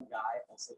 guy also.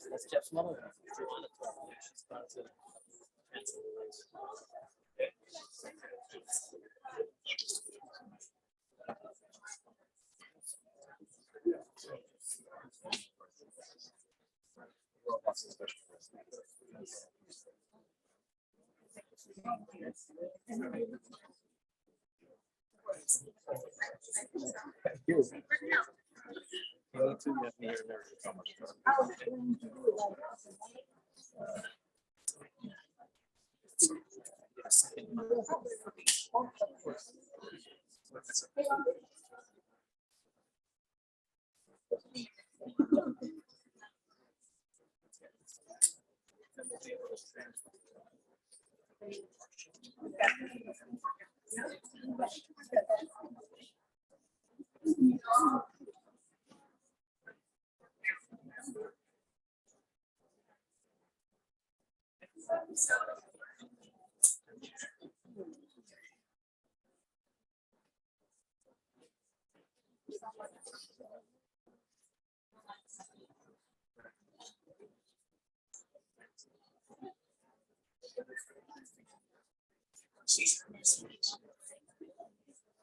That's Jeff's mother. She's about to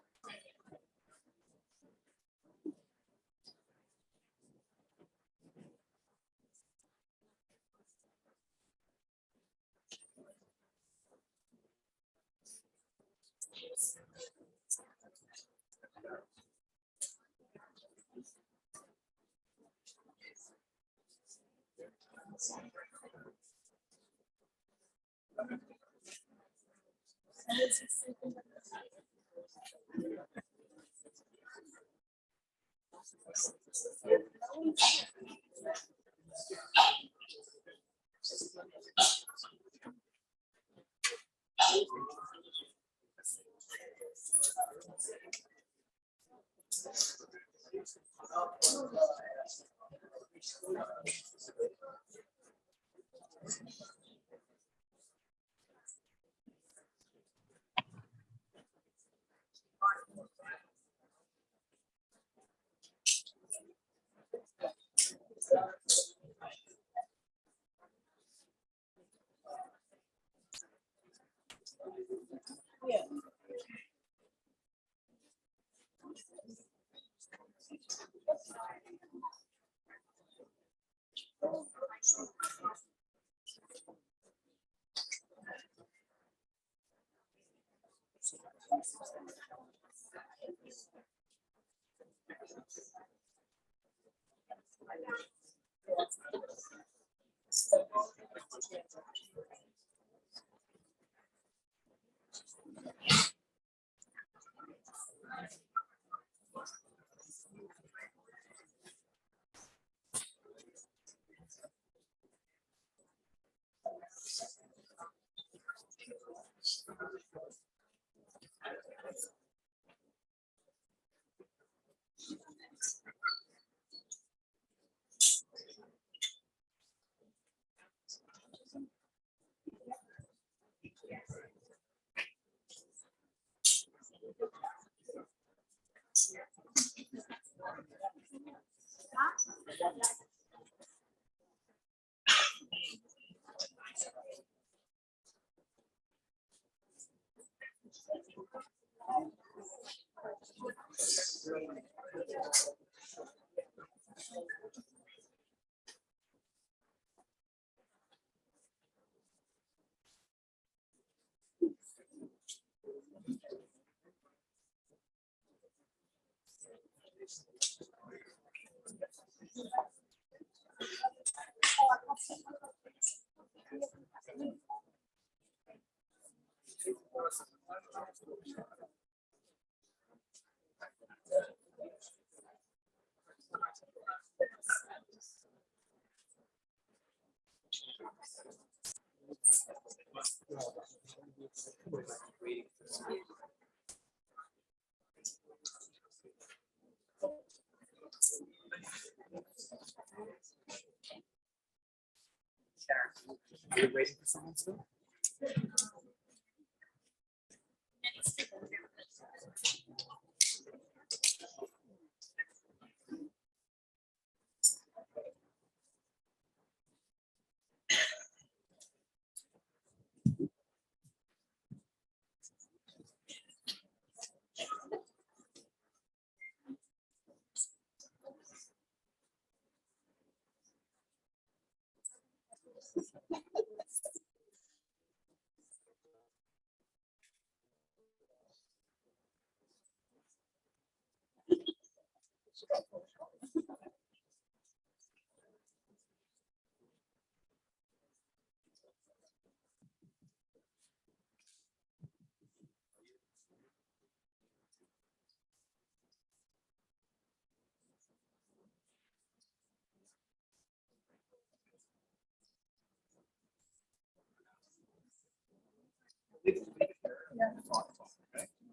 Are you waiting for someone still?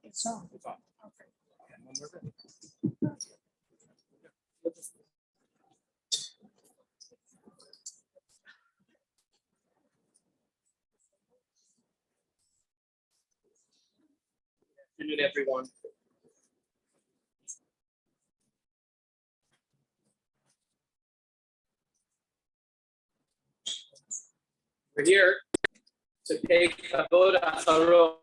It's on. It's on. Okay. And one more bit. Good afternoon, everyone. We're here to pay kavod acharo,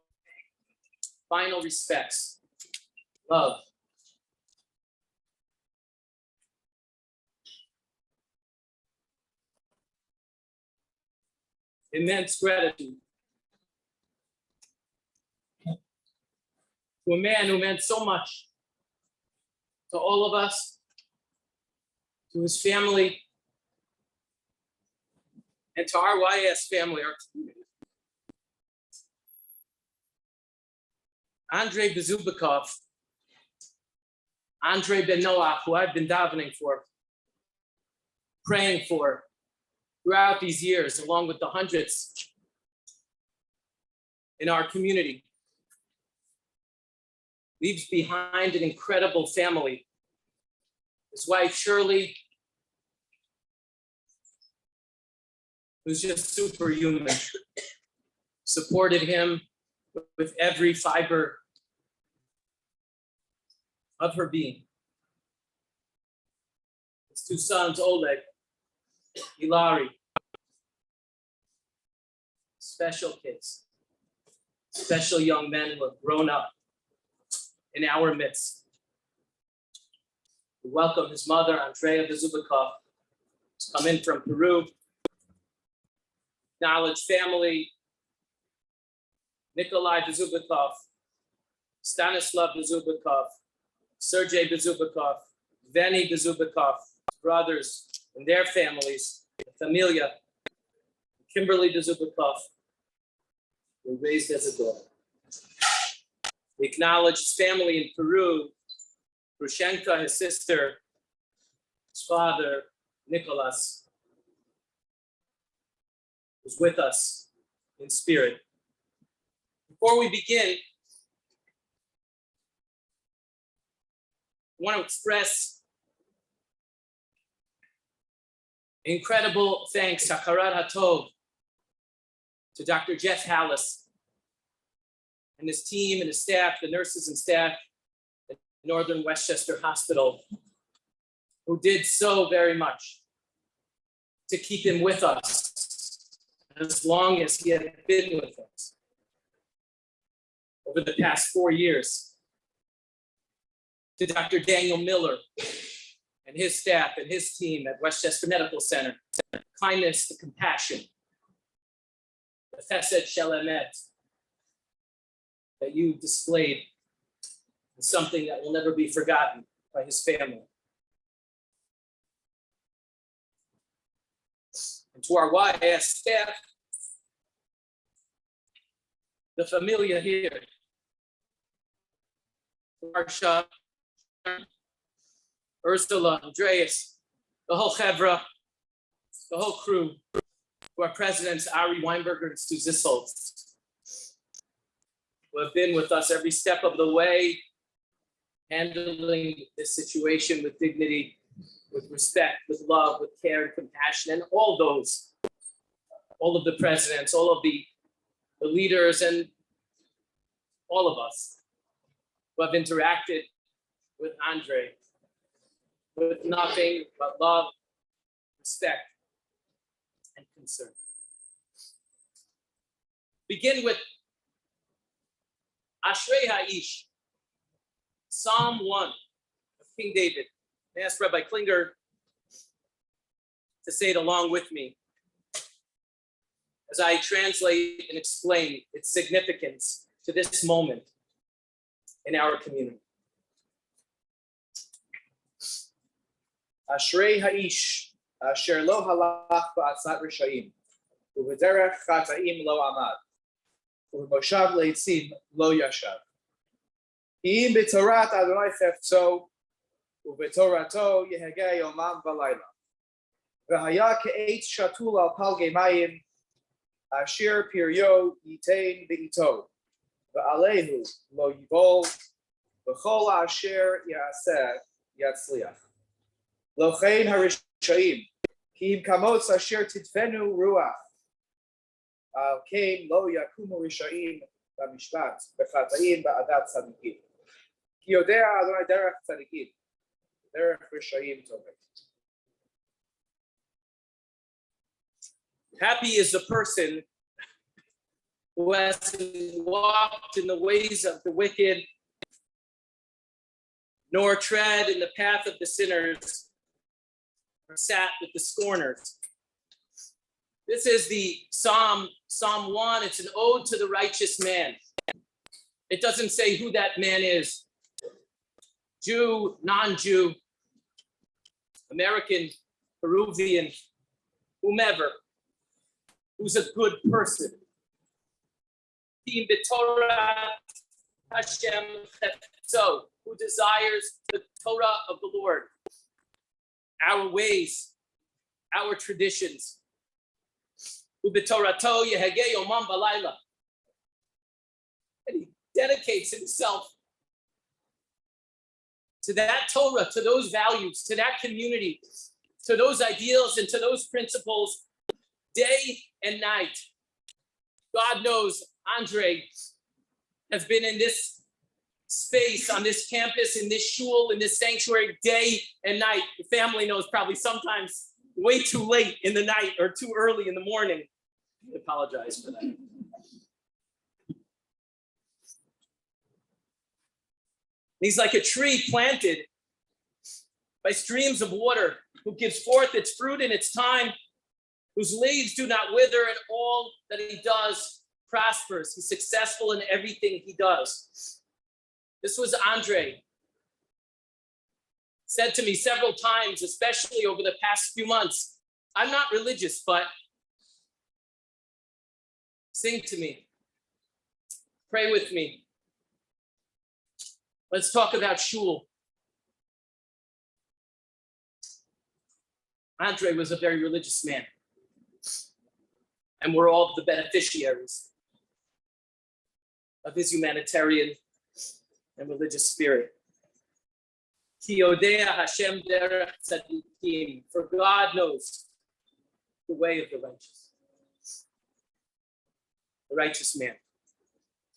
final respects, love. Immense gratitude to a man who meant so much to all of us, to his family, and to our YS family, our community. Andrei Bezzubikoff, Andrei Ben Noach, who I've been davening for, praying for, throughout these years, along with the hundreds in our community, leaves behind an incredible family. His wife, Shirley, who's just superhuman, supported him with every fiber of her being. His two sons, Oleg, Hilary, special kids, special young men who have grown up in our midst. We welcome his mother, Andrei Bezzubikoff, who's come in from Peru. Acknowledge family, Nikolai Bezzubikoff, Stanislav Bezzubikoff, Sergei Bezzubikoff, Veni Bezzubikoff, brothers and their families, the familia, Kimberly Bezzubikoff, were raised as a daughter. We acknowledge his family in Peru, Grushenka, his sister, his father, Nicholas, who's with us in spirit. Before we begin, I want to express incredible thanks, Hakarat Hatov, to Dr. Jeff Hallis and his team and his staff, the nurses and staff at Northern Westchester Hospital, who did so very much to keep him with us as long as he had been with us over the past 4 years. To Dr. Daniel Miller and his staff and his team at Westchester Medical Center, the kindness, the compassion, the chesed shel emet that you displayed is something that will never be forgotten by his family. And to our YS staff, the familia here, Marsha, Ursula, Andreas, the whole chevra, the whole crew, to our presidents, Ari Weinberger and Stu Zisholtz, who have been with us every step of the way, handling this situation with dignity, with respect, with love, with care and compassion, and all of the presidents, all of the leaders, and all of us who have interacted with Andrei with nothing but love, respect, and concern. Begin with Ashrei Ha'ish, Psalm 1 of King David. I asked Rabbi Klinger to say it along with me as I translate and explain its significance to this moment in our community. Ashrei Ha'ish, asher lo halach ba'atzat rishayim, u'v'derech chata'im lo amad, u'v'moshav leitzim lo yashav. Im b'torat Adonai chefetzo, u'v'torato yehegeh yomam v'layla. V'haya ke'etz shatul al palgei mayim, asher piryo yitain be'ito, v'alehu lo yivol, v'chol asher yaseh yatzliach. Lochein harishayim, ki im kamos asher tidfenu ruach. Al kein lo yakumu rishayim b'mishpat, b'chatayim ba'adat tzadikim. Ki yodea Adonai derech tzadikim, derech rishayim tovei. Happy is the person who has walked in the ways of the wicked, nor tread in the path of the sinners, or sat with the scorners. This is the Psalm 1. It's an ode to the righteous man. It doesn't say who that man is. Jew, non-Jew, American, Peruvian, whomever, who's a good person. Who desires the Torah of the Lord, our ways, our traditions, Ubitorato Yehege Yomam Balayla. And he dedicates himself to that Torah, to those values, to that community, to those ideals and to those principles, day and night. God knows Andrei has been in this space, on this campus, in this shul, in this sanctuary, day and night. The family knows probably sometimes way too late in the night or too early in the morning. I apologize for that. He's like a tree planted by streams of water, who gives forth its fruit in its time, whose leaves do not wither, and all that he does prospers. He's successful in everything he does. This was Andrei. Said to me several times, especially over the past few months, I'm not religious, but sing to me. Pray with me. Let's talk about shul. Andrei was a very religious man, and we're all the beneficiaries of his humanitarian and religious spirit. Ki yodea Hashem derech tzadikim, for God knows the way of the righteous man,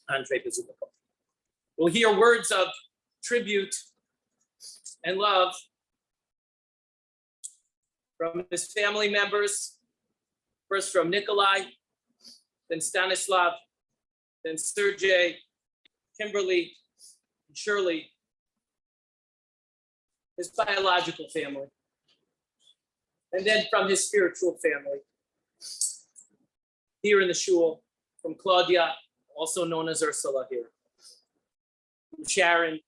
Andrei Bezzubikoff. We'll hear words of tribute and love from his family members, first from Nikolai, then Stanislav, then Sergey, Kimberly, and Shirley, his biological family, and then from his spiritual family, here in the shul, from Claudia, also known as Ursula here, from Sharon,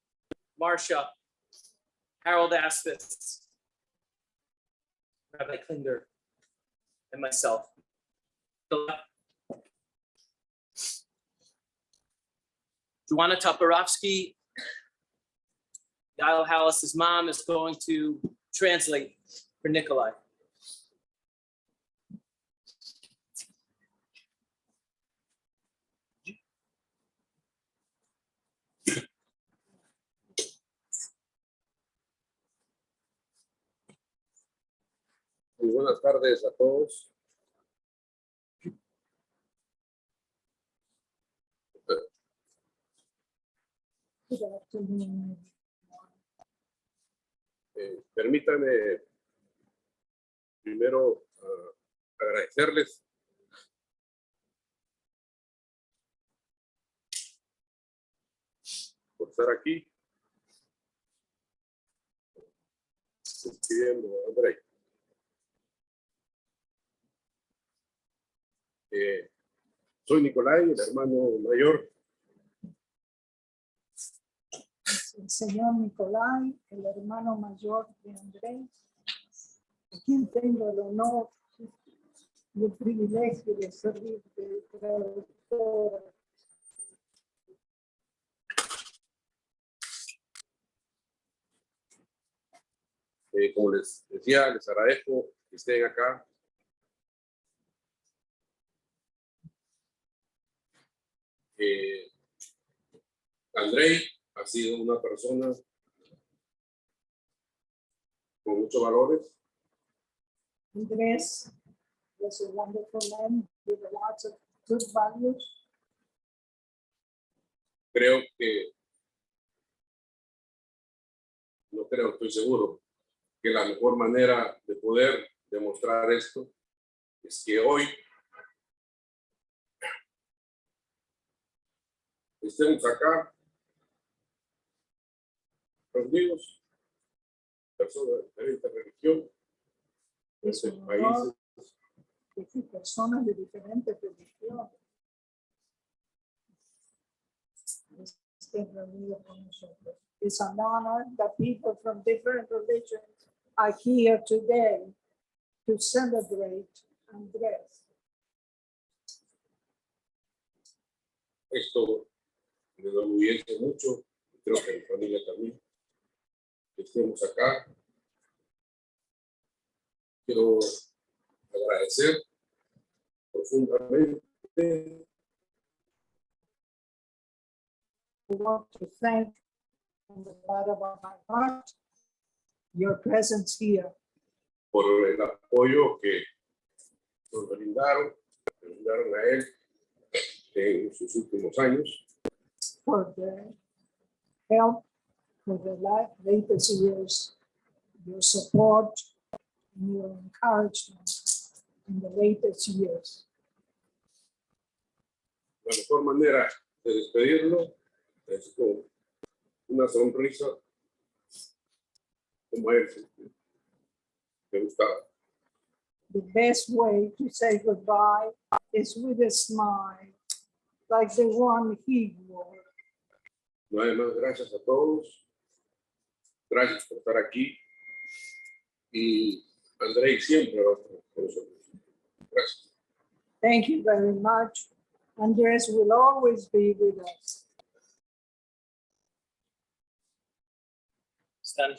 Marcia, Harold Aspis, Rabbi Klinger, and myself. Joanna Toporowski, Yael Hallis's mom, is going to translate for Nikolai. Muy buenas tardes a todos. Permítanme primero agradecerles por estar aquí. Despidiendo a Andrei. Soy Nicolai, el hermano mayor. El señor Nicolai, el hermano mayor de Andrei, a quien tengo el honor y el privilegio de servir de traductora. Como les decía, les agradezco que estén acá. Andrei ha sido una persona con muchos valores. Andrés was a wonderful man with lots of good values. Estoy seguro que la mejor manera de poder demostrar esto es que hoy estemos acá reunidos, personas de diferentes religiones, de diferentes países. Personas de diferentes religiones estén reunidos con nosotros. It's an honor that people from different religions are here today to celebrate Andrés. Esto me enorgullece mucho, creo que mi familia también, que estemos acá. Quiero agradecer por profundamente I want to thank from the bottom of my heart your presence here. por el apoyo que nos brindaron a él en sus últimos años, For the help for the latest years, your support, and your encouragement in the latest years. la mejor manera de despedirlo es con una sonrisa como a él le gustaba. The best way to say goodbye is with a smile, like the one he wore. Una vez más, gracias a todos. Gracias por estar aquí. Y Andrei siempre va a estar con nosotros. Gracias. Thank you very much. Andres will always be with us. Stand.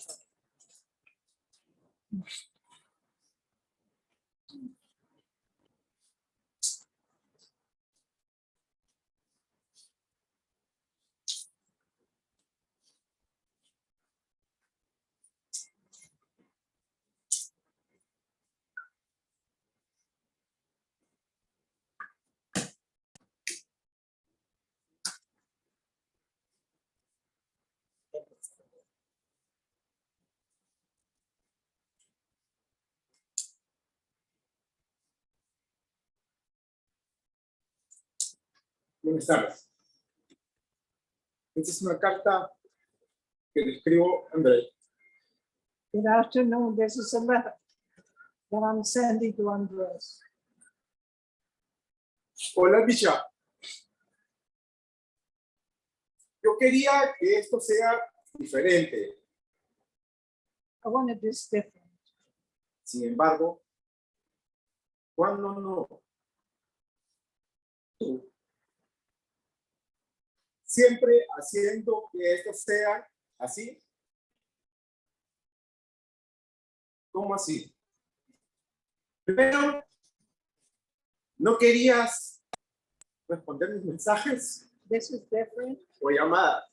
Buenas tardes. Esta es una carta que le escribo a Andrei. Good afternoon. This is a letter that I'm sending to Andres. Hola, Misha. Yo quería que esto sea diferente. I wanted this different. Sin embargo, ¿cuándo no? Tú. Siempre haciendo que esto sea así. ¿Cómo así? Primero, no querías responder mis mensajes This is different. o llamadas.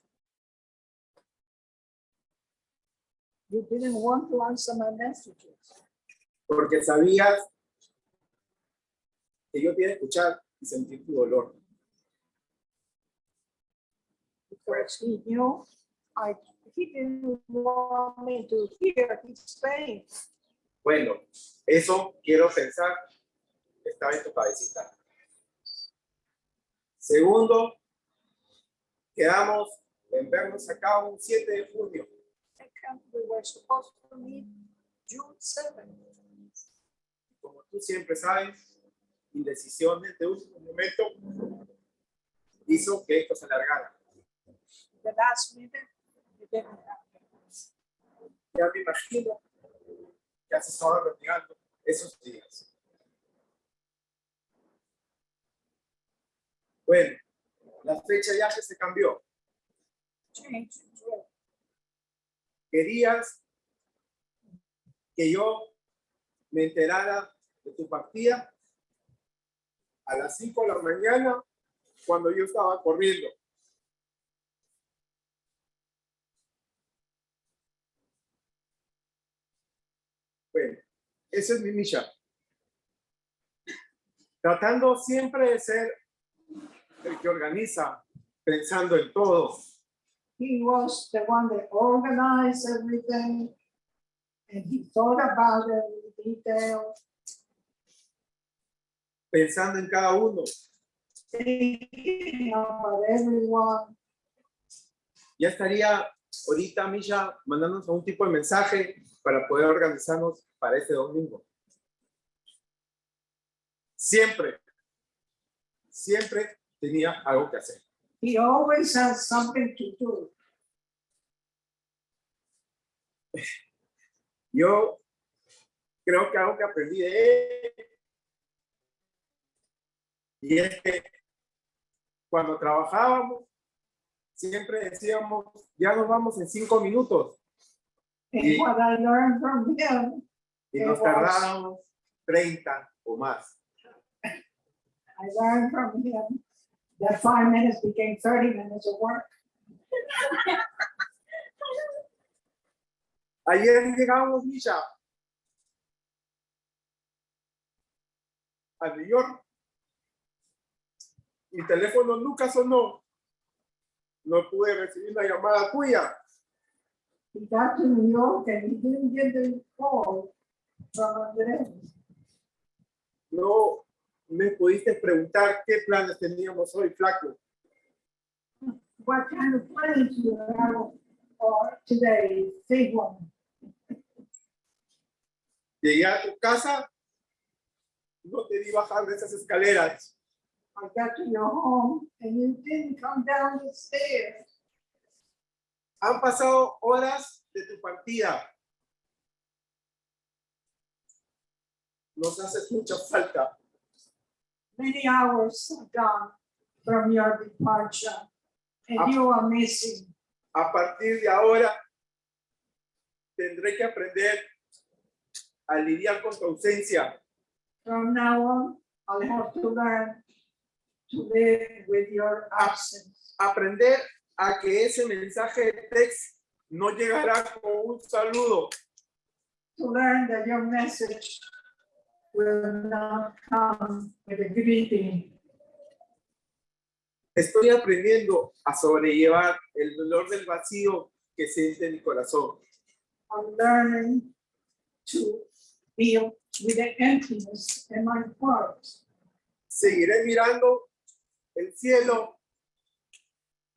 You didn't want to answer my messages Porque sabías que yo te iba a escuchar y sentir tu dolor. because he knew he didn't want me to hear his pain. Bueno, eso quiero pensar que estaba en tu cabecita. Segundo, quedamos en vernos acá un 7 de junio. Second, we were supposed to meet June 7th. Como tú siempre sabes, indecisiones de último momento hizo que esto se alargara. The last minute, it didn't happen. Ya me imagino que has estado renegando esos días. Bueno, la fecha ya se cambió. Change the trip. Querías que yo me enterara de tu partida a las 5 de la mañana cuando yo estaba corriendo. Bueno, esa es mi misión. Tratando siempre de ser el que organiza, pensando en todo. He was the one that organized everything, and he thought about it in detail, Pensando en cada uno. thinking about everyone. Ya estaría ahorita, Misha, mandándonos un tipo de mensaje para poder organizarnos para este domingo. Siempre tenía algo que hacer. He always has something to do. Yo creo que algo que aprendí de él y es que cuando trabajábamos siempre decíamos, ya nos vamos en 5 minutos And what I learned from him, y nos tardábamos 30 o más. I learned from him that 5 minutes became 30 minutes of work. Ayer llegamos, Misha, a New York. Mi teléfono nunca sonó. No pude recibir una llamada tuya. He got to New York and he didn't get the call from Andrei. No me pudiste preguntar qué planes teníamos hoy, flaco. What kind of plans you have for today? Big one. Llegué a tu casa, no te di bajar de esas escaleras. I got to your home and you didn't come down the stairs. Han pasado horas de tu partida. Nos haces mucha falta. Many hours have gone from your departure and you are missing. A partir de ahora, tendré que aprender a lidiar con tu ausencia. From now on, I'll have to learn to live with your absence. Aprender a que ese mensaje de texto no llegará con un saludo. To learn that your message will not come with a greeting. Estoy aprendiendo a sobrellevar el dolor del vacío que siente mi corazón. I'm learning to deal with the emptiness in my heart. Seguiré mirando el cielo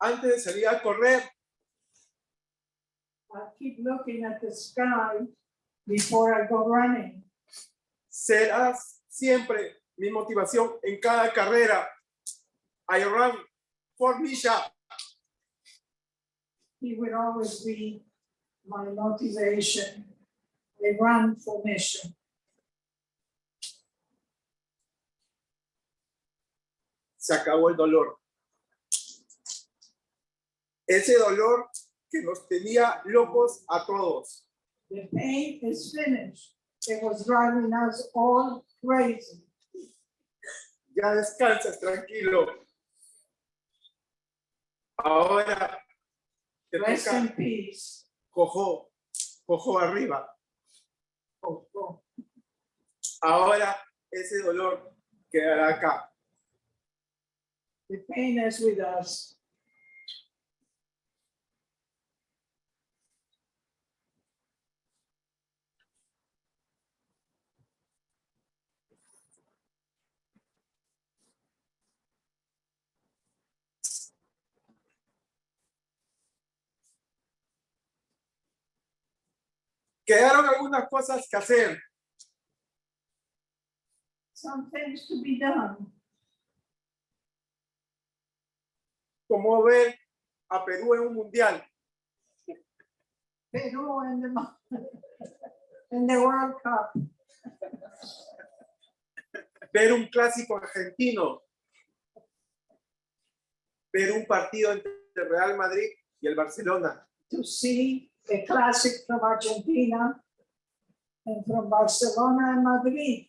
antes de salir a correr. I keep looking at the sky before I go running. Serás siempre mi motivación en cada carrera. I run for Misha. He will always be my motivation. I run for mission. Se acabó el dolor. Ese dolor que nos tenía locos a todos. The pain is finished. It was driving us all crazy. Ya descansas tranquilo. Ahora te Rest in toca peace. cojo arriba. Oh, oh. Ahora ese dolor quedará acá. The pain is with us. Quedaron algunas cosas que hacer. Some things to be done. Como ver a Perú en un mundial. Peru in the World Cup. Ver un clásico argentino. Ver un partido entre el Real Madrid y el Barcelona. To see a classic from Argentina and from Barcelona and Madrid.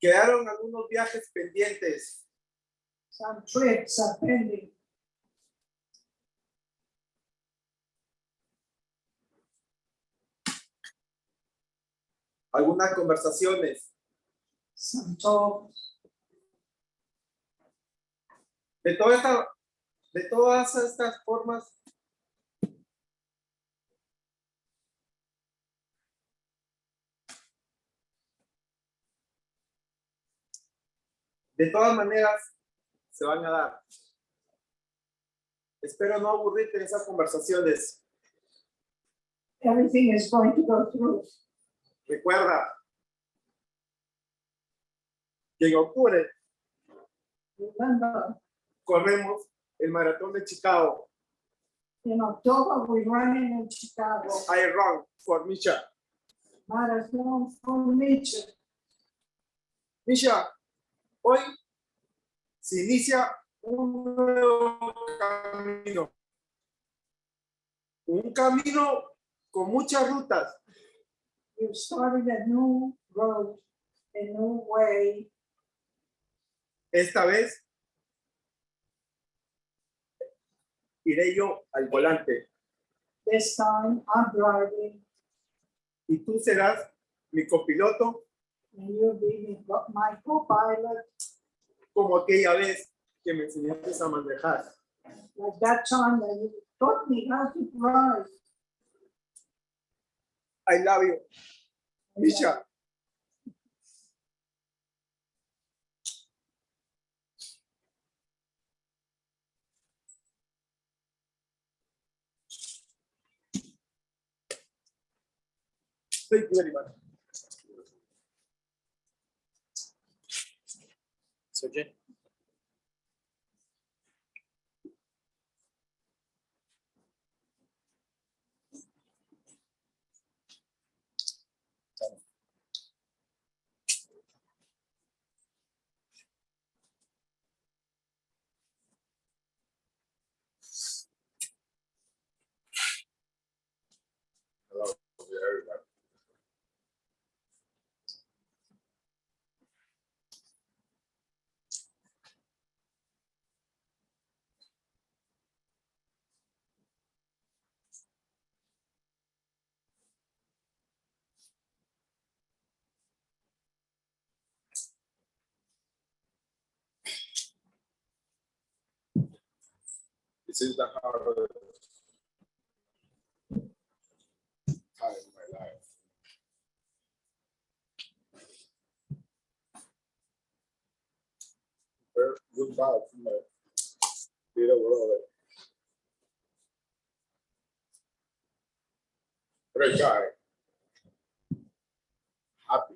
Quedaron algunos viajes pendientes. Some trips are pending. Algunas conversaciones. Some talks. De todas estas formas, de todas maneras, se van a dar. Espero no aburrirte en esas conversaciones. Everything is going to go through. Recuerda que en octubre Remember, corremos el maratón de Chicago. in October, we're running in Chicago. I run for Misha. Marathon for nature. Misha, hoy se inicia un nuevo camino. Un camino con muchas rutas. You started a new road, a new way. Esta vez iré yo al volante This time I'm driving y tú serás mi copiloto and you'll be my co-pilot, como aquella vez que me enseñaste a manejar. like that time that you taught me how to drive. I love you, Misha. Thank you very much. Sergey? Hello to everybody. This is the hardest time in my life. Goodbye to my little brother. Great guy, happy,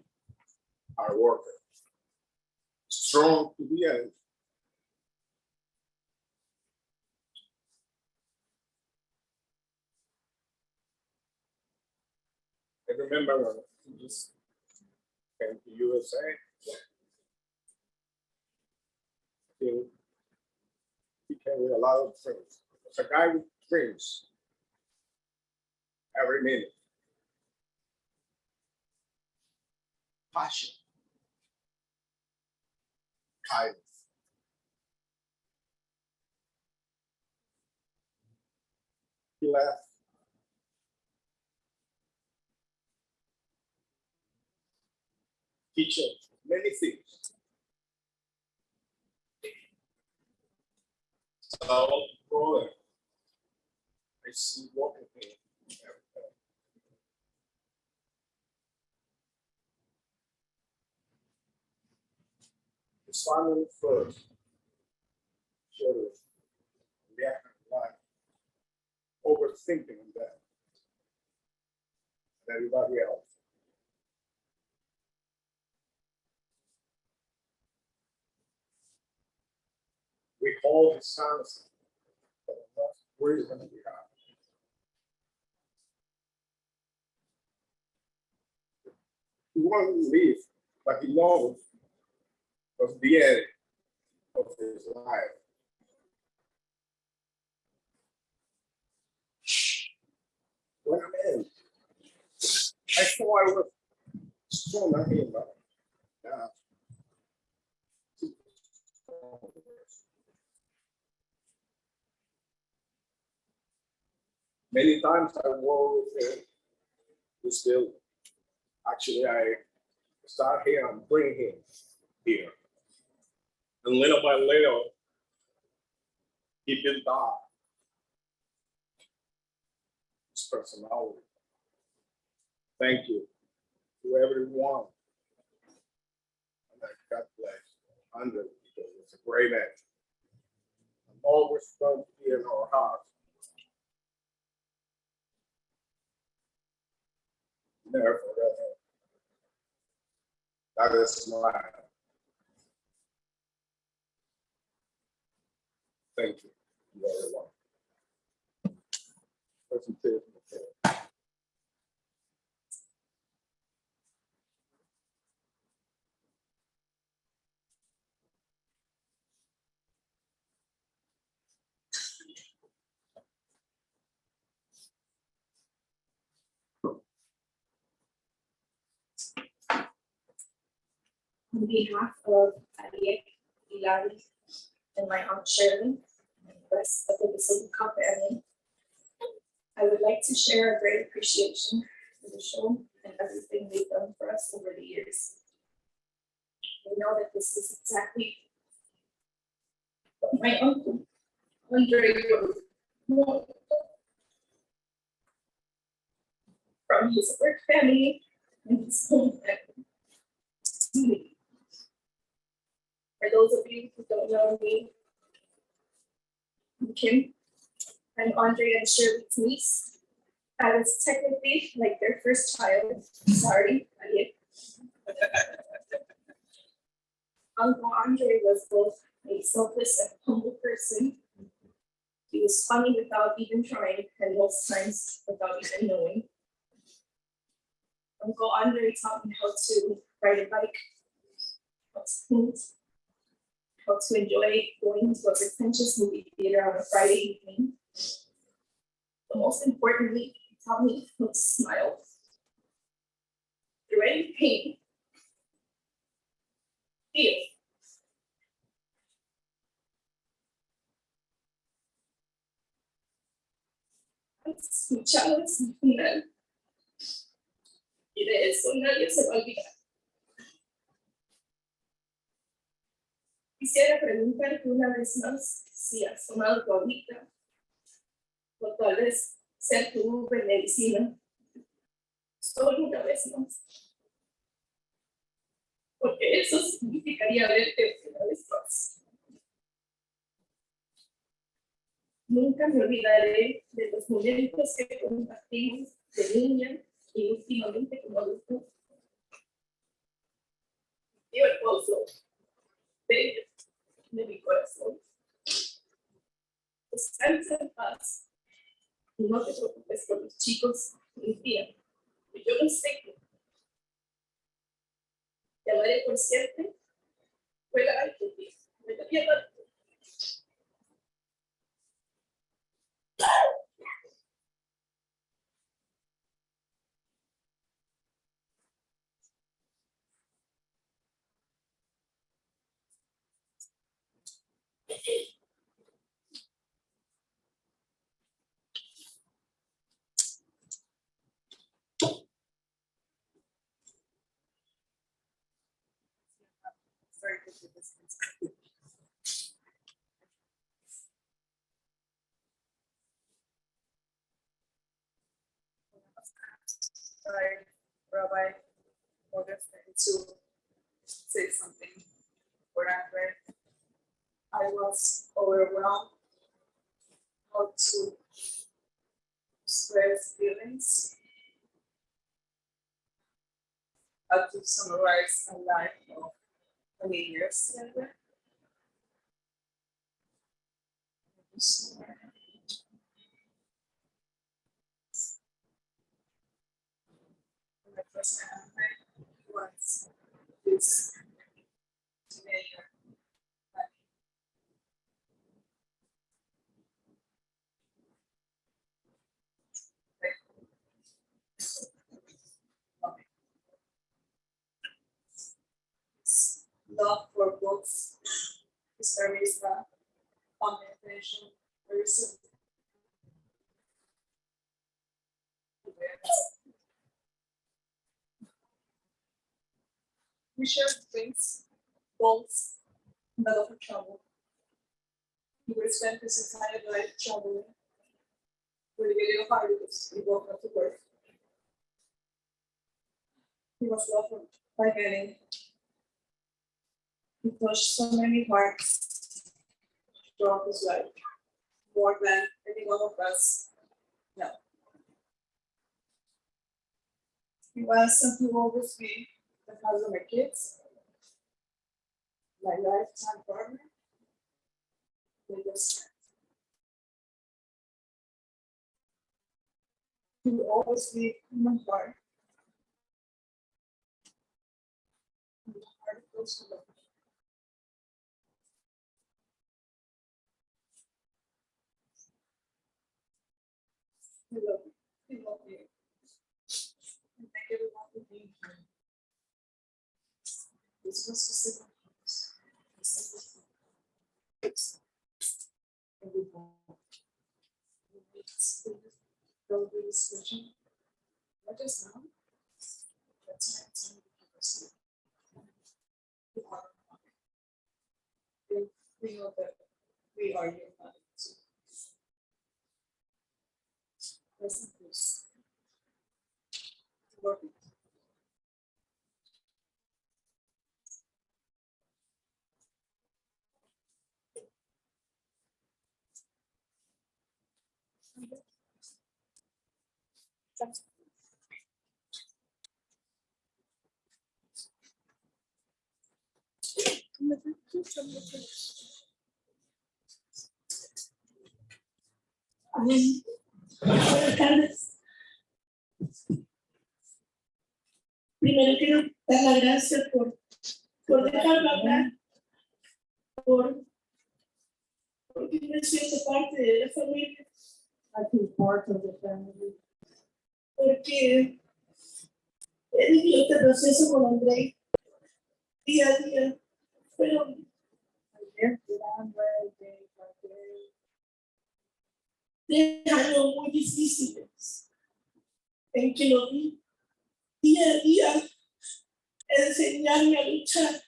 hard worker, strong to the end. I remember when he just came to USA. He came with a lot of dreams. It's a guy with dreams every minute. Passion, kindness. He left. Teaching many things. So, brother, I see walking here every day. His family first, children, reacting life, overthinking that, and everybody else. We call his sons, but that's where he's going to be at. He wants to leave, but he knows was the end of his life. When I'm in, I thought I was stronger than him, but now. Many times I work with him, he still, actually I start here and bring him here. And little by little, he built up his personality. Thank you to everyone. And God bless Andrei, because it's a great man. I'm always going to be in our hearts. Never forget him. That is my. Thank you, everyone. Presentation. On behalf of Ariel y Larry, and my Aunt Shirley, and the rest of the Bezzubikoff family. I would like to share a great appreciation for the show and everything they've done for us over the years. We know that this is exactly what my uncle Andrei wrote. From his work family and his home family. For those of you who don't know me, I'm Kim. I'm Andrei and Shirley's niece. I was technically like their first child. Sorry, I did. Uncle Andrei was both a selfless and humble person. He was funny without even trying, and most times without even knowing. Uncle Andrei taught me how to ride a bike, how to paint, how to enjoy going to a pretentious movie theater on a Friday evening. But most importantly, he taught me how to smile through any pain, feel. Escuchados al final. Y de eso nadie se va a olvidar. Quisiera preguntarte una vez más si has tomado tu agüita o tal vez sea tu medicina. Solo una vez más. Porque eso significaría verte una vez más. Nunca me olvidaré de los momentos que compartimos de niña y últimamente como adulto. Tío hermoso, bello de mi corazón. Descansa en paz y no te preocupes por los chicos y mi tía, que yo no sé qué. Te amaré por siempre. Juega al que te me la pierda. Very good with this. Sorry, Rabbi, August to say something for Andrei. I was overwhelmed how to express feelings, how to summarize a life of 20 years together. My first Andrei was this teenager. Love for books is very attention, very simple. We share things, goals, and a lot of trouble. He would spend his entire life traveling. Really getting hard because he woke up to work. He was loved by many. He touched so many hearts throughout his life, more than any one of us know. He was and he will always be the father of my kids, my lifetime partner, my best friend. He will always be in my heart. In the heart of those who love me. We love you. We love you. And thank everyone for being here. This was just a Go do this vision. What is now? That's why it's only because we are. We know that we are your body. Listen, please. Work it. Buenas tardes. Primero quiero dar las gracias por dejarme hablar, porque me siento parte de la familia, I feel part of the family. porque he vivido este proceso con Andrei día a día. Fueron I lived with Andrei day by day. 3 años muy difíciles en que lo vi día a día enseñarme a luchar.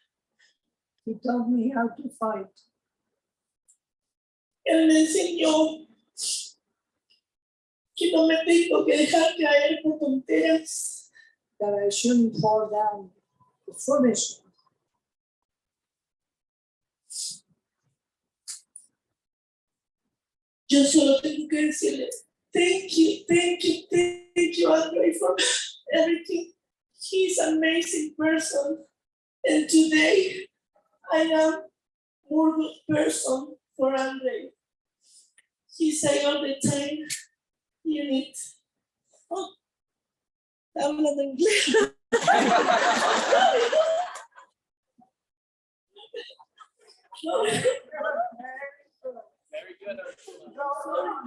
He taught me how to fight. Él me enseñó que no me tengo que dejar caer por tonteras, That I shouldn't fall down to foolishness. yo solo tengo que decirle thank you, Andrei, for everything. He's an amazing person, and today I am more good person for Andrei. He say all the time, you need. Oh, habla de inglés. No. Very good, Ursula.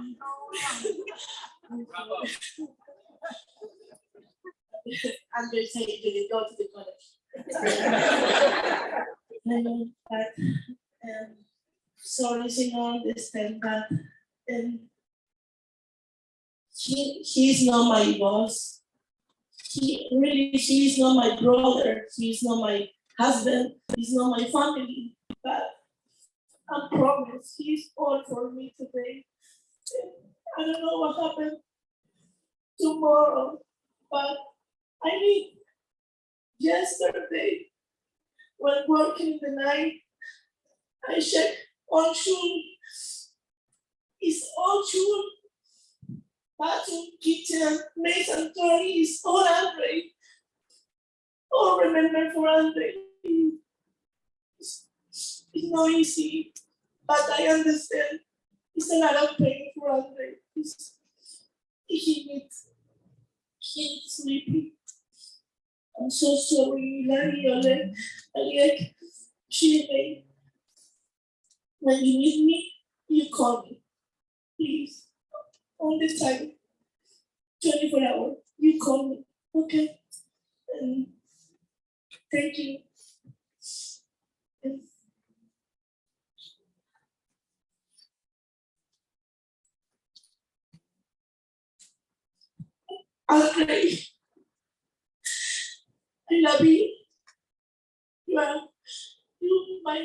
Bravo. Andrei said, "Did you go to the college?" But sorry, she don't understand that. He's not my boss. He's not my brother. He's not my husband. He's not my family. But I promise he's all for me today. I don't know what happened tomorrow, but I mean, yesterday, when working the night, I checked on shoe. It's all shoe. Bathroom, kitchen, maze and toilet is all Andrei. All remember for Andrei. It's not easy, but I understand. It's a lot of pain for Andrei. He needs sleeping. I'm so sorry, Larry, Chile. When you need me, you call me. Please. All the time. 24 hours. You call me. Okay. And thank you. And Andrei, I love you. You my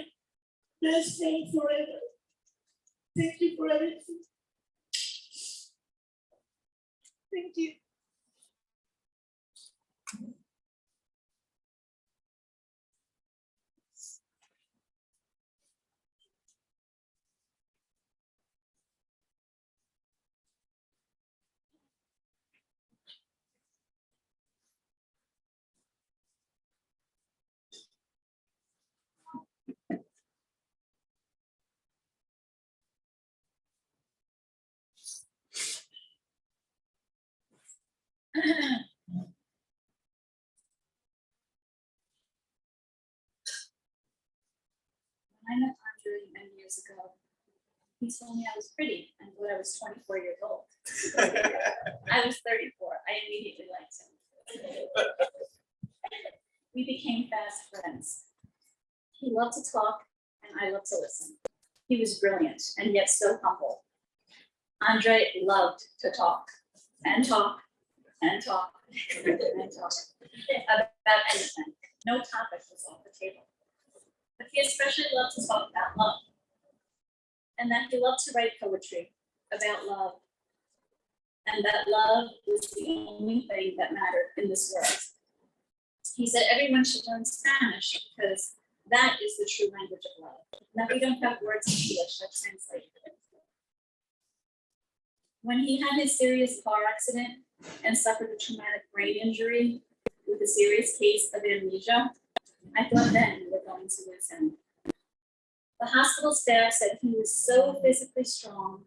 best friend forever. Thank you for everything. Thank you. When I met Andrei many years ago, he told me I was pretty and that I was 24 years old. I was 34. I immediately liked him. We became fast friends. He loved to talk and I loved to listen. He was brilliant and yet so humble. Andrei loved to talk and talk and talk and talk about anything. No topic was off the table. But he especially loved to talk about love. And that he loved to write poetry about love. And that love was the only thing that mattered in this world. He said everyone should learn Spanish because that is the true language of love. Now we don't have words in English that translate it. When he had his serious car accident and suffered a traumatic brain injury with a serious case of amnesia, I thought then we were going to lose him. The hospital staff said he was so physically strong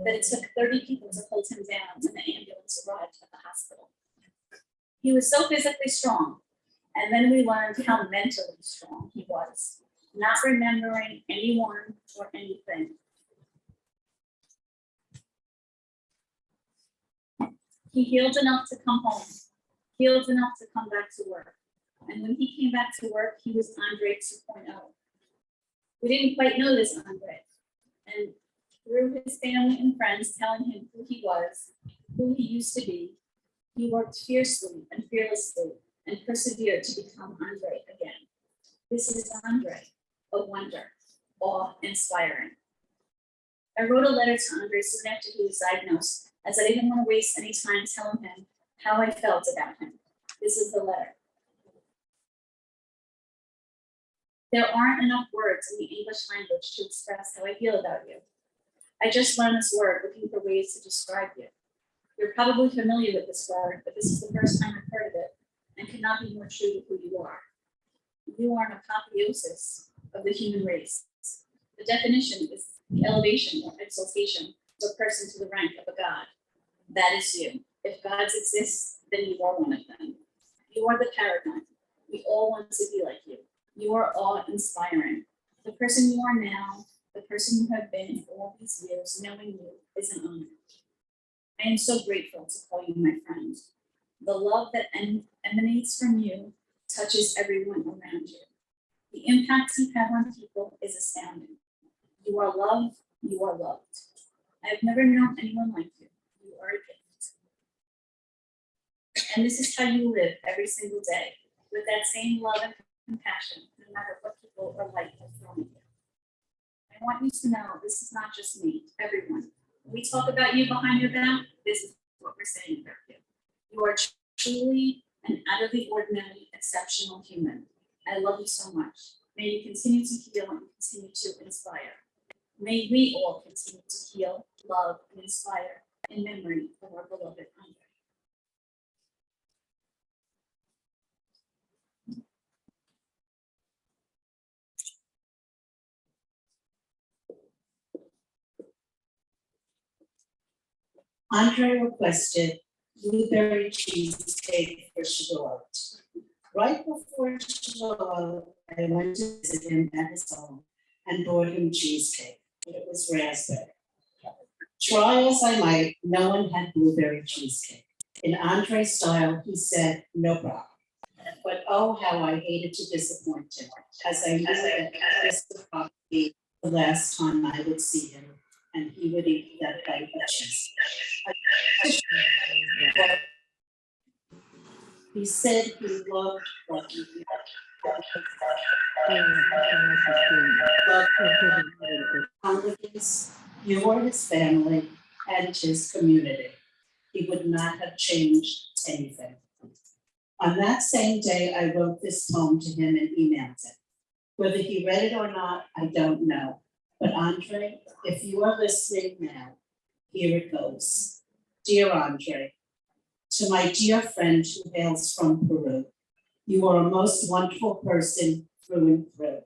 that it took 30 people to hold him down when the ambulance arrived at the hospital. He was so physically strong, and then we learned how mentally strong he was, not remembering anyone or anything. He healed enough to come home, healed enough to come back to work. And when he came back to work, he was Andrei 2.0. We didn't quite know this Andrei. And through his family and friends telling him who he was, who he used to be, he worked fiercely and fearlessly and persevered to become Andrei again. This is Andrei, a wonder, awe-inspiring. I wrote a letter to Andrei soon after he was diagnosed, as I didn't want to waste any time telling him how I felt about him. This is the letter. There aren't enough words in the English language to express how I feel about you. I just learned this word looking for ways to describe you. You're probably familiar with this word, but this is the first time I've heard of it and could not be more true to who you are. You are an apotheosis of the human race. The definition is the elevation or exaltation of a person to the rank of a god. That is you. If gods exist, then you are one of them. You are the paradigm. We all want to be like you. You are awe-inspiring. The person you are now, the person you have been all these years, knowing you is an honor. I am so grateful to call you my friend. The love that emanates from you touches everyone around you. The impact you have on people is astounding. You are loved, you are loved. I have never known anyone like you. You are a gift. And this is how you live every single day, with that same love and compassion, no matter what people are like or thrown at you. I want you to know this is not just me, everyone. When we talk about you behind your back, this is what we're saying about you. You are truly an out of the ordinary, exceptional human. I love you so much. May you continue to heal and continue to inspire. May we all continue to heal, love, and inspire in memory of our beloved Andrei. Andrei requested blueberry cheesecake for Shavuot. Right before Shavuot, I went to visit him at his home and brought him cheesecake, but it was raspberry. Try as I might, no one had blueberry cheesecake. In Andrei's style, he said, no problem. But oh, how I hated to disappoint him, as I knew that this would probably be the last time I would see him, and he would eat that bite of cheese. He said he loved what he did. Congregants, you are his family and his community. He would not have changed anything. On that same day, I wrote this poem to him and emailed it. Whether he read it or not, I don't know. But Andrei, if you are listening now, here it goes. Dear Andrei, to my dear friend who hails from Peru, you are a most wonderful person through and through.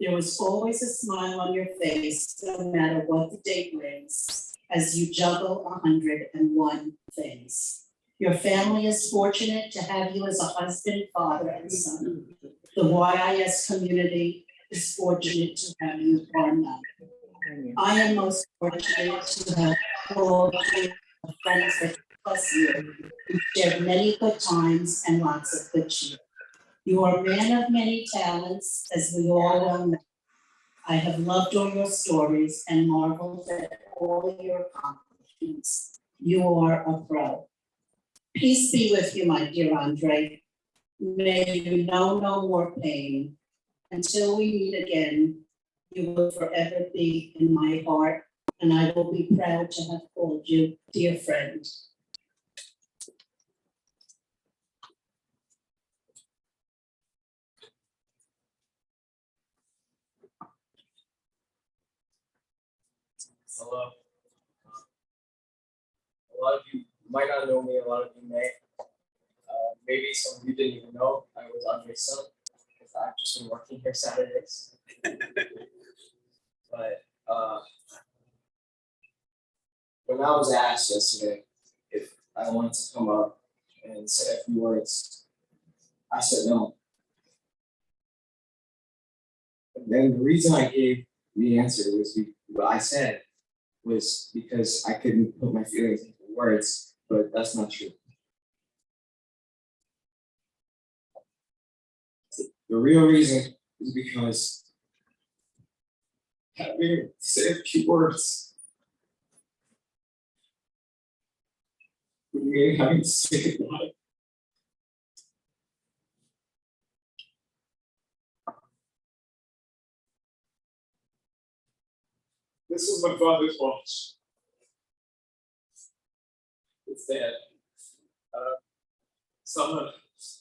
There was always a smile on your face, no matter what the day brings, as you juggle 101 things. Your family is fortunate to have you as a husband, father, and son. The YIS community is fortunate to have you partner. I am most fortunate to have all of friends for plus years who shared many good times and lots of good cheer. You are a man of many talents, as we all well know. I have loved all your stories and marveled at all your accomplishments. You are a pro. Peace be with you, my dear Andrei. May you know no more pain. Until we meet again, you will forever be in my heart, and I will be proud to have called you dear friend. Hello. A lot of you might not know me, a lot of you may. Maybe some of you didn't even know I was Andrei's son, because I've just been working here Saturdays. But when I was asked yesterday if I wanted to come up and say a few words, I said no. And then the reason I gave the answer was what I said was because I couldn't put my feelings into words, but that's not true. The real reason is because having to say a few words would mean having to say goodbye. This is my father's watch. It's dead. Someone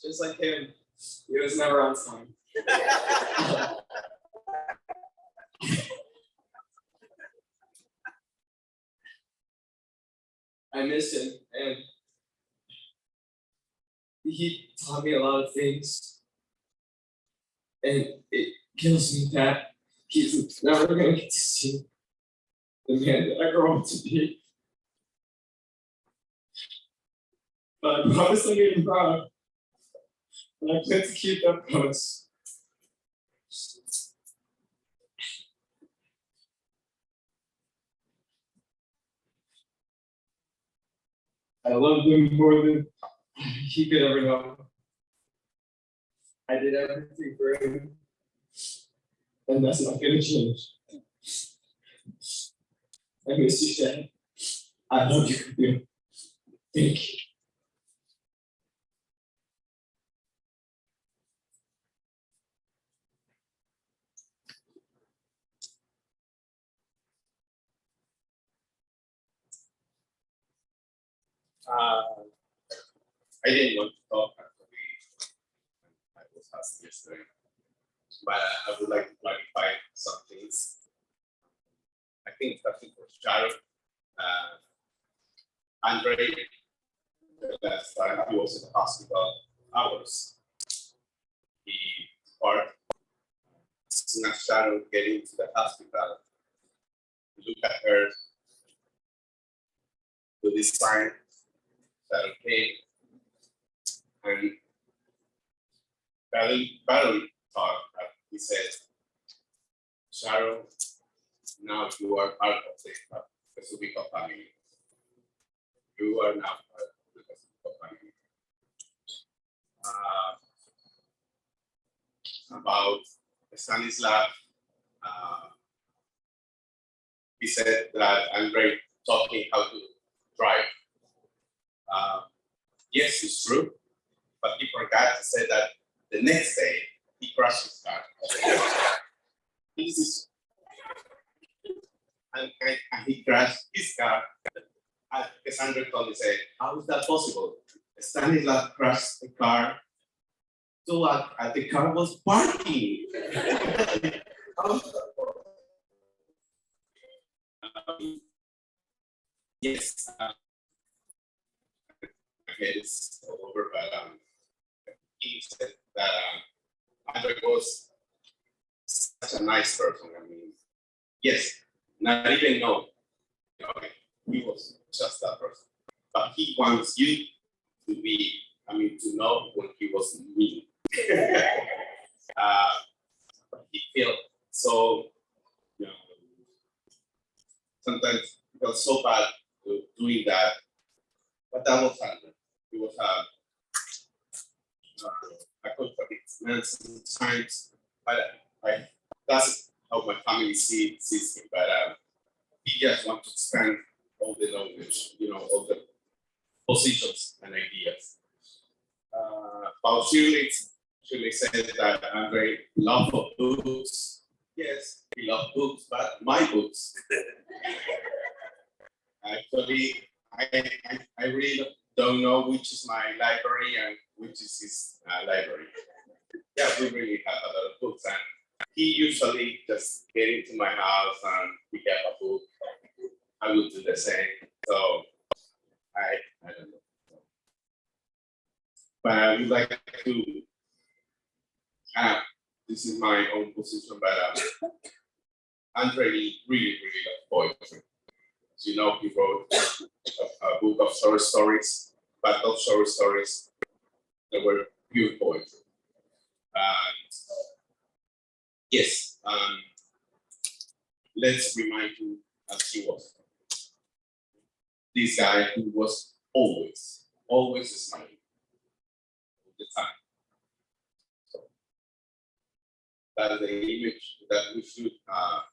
just like him, he was never on time. I miss him, and he taught me a lot of things. And it kills me that he's never gonna get to see the man that I grow up to be. But I promise I made him proud. And I plan to keep that promise. I loved him more than he could ever know. I did everything for him. And that's not gonna change. I miss you, Dad. I love you. Thank you. I didn't want to talk after I was asked yesterday, but I would like to clarify some things. I think starting for Sharon, Andrei, the last time he was in the hospital hours, he part. As soon as Sharon getting to the hospital, look at her, do this sign, Sharon came, and barely thought that he said, Sharon, now you are part of the Bezzubikoff family. You are now part of the Bezzubikoff family. About Stanislav, he said that Andrei taught me how to drive. Yes, it's true, but he forgot to say that the next day he crashed his car. This is, and he crashed his car. Cassandra told me, said, how is that possible? Stanislav crashed the car, so the car was parking. Yes, it's all over, but he said that Andrei was such a nice person. I mean, yes, not even know, he was just that person. But he wants you to be, to know when he was mean. He felt so, sometimes he felt so bad doing that. But that was Andrei. He was a contradiction sometimes, but that's how my family sees him, but he just wants to expand all the knowledge, all the positions and ideas. About Shirley said that Andrei loved books. Yes, he loved books, but my books. Actually, I really don't know which is my library and which is his library. Yeah, we really have a lot of books, and he usually just get into my house and pick up a book. I will do the same. So I don't know. But I would like to this is my own position, but Andrei really loved poetry. As you know, he wrote a book of short stories, but those short stories, they were pure poetry. And yes, let's remind you as he was. This guy who was always smiling all the time. So that's the image that we should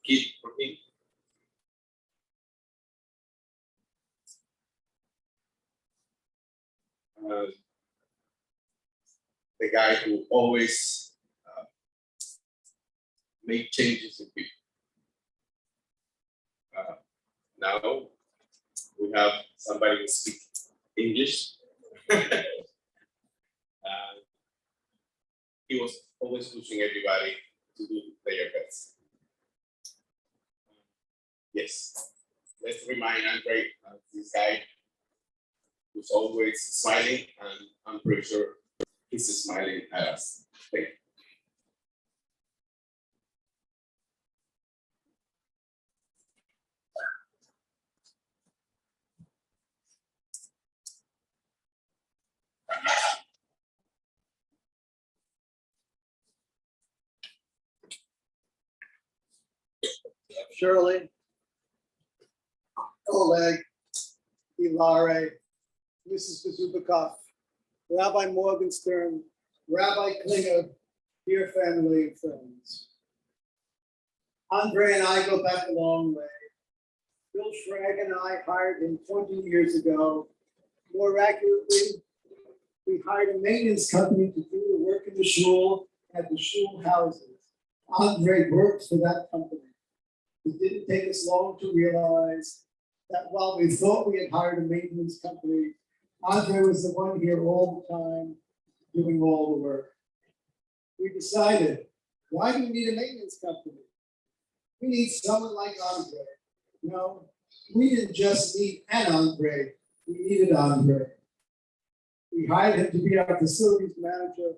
keep for him. The guy who always make changes in people. Now we have somebody who speaks English. He was always pushing everybody to do their best. Yes, let's remind Andrei, this guy who's always smiling, and I'm pretty sure he's smiling at us. Thank you. Shirley, Oleg, Ilare, Mrs. Bezzubikoff, Rabbi Morgenstern, Rabbi Klinger, dear family and friends. Andrei and I go back a long way. Bill Schrag and I hired him 20 years ago. More accurately, we hired a maintenance company to do the work in the shul at the shul houses. Andrei worked for that company. It didn't take us long to realize that while we thought we had hired a maintenance company, Andrei was the one here all the time, doing all the work. We decided, why do we need a maintenance company? We need someone like Andrei. No, we didn't just need an Andrei, we needed Andrei. We hired him to be our facilities manager.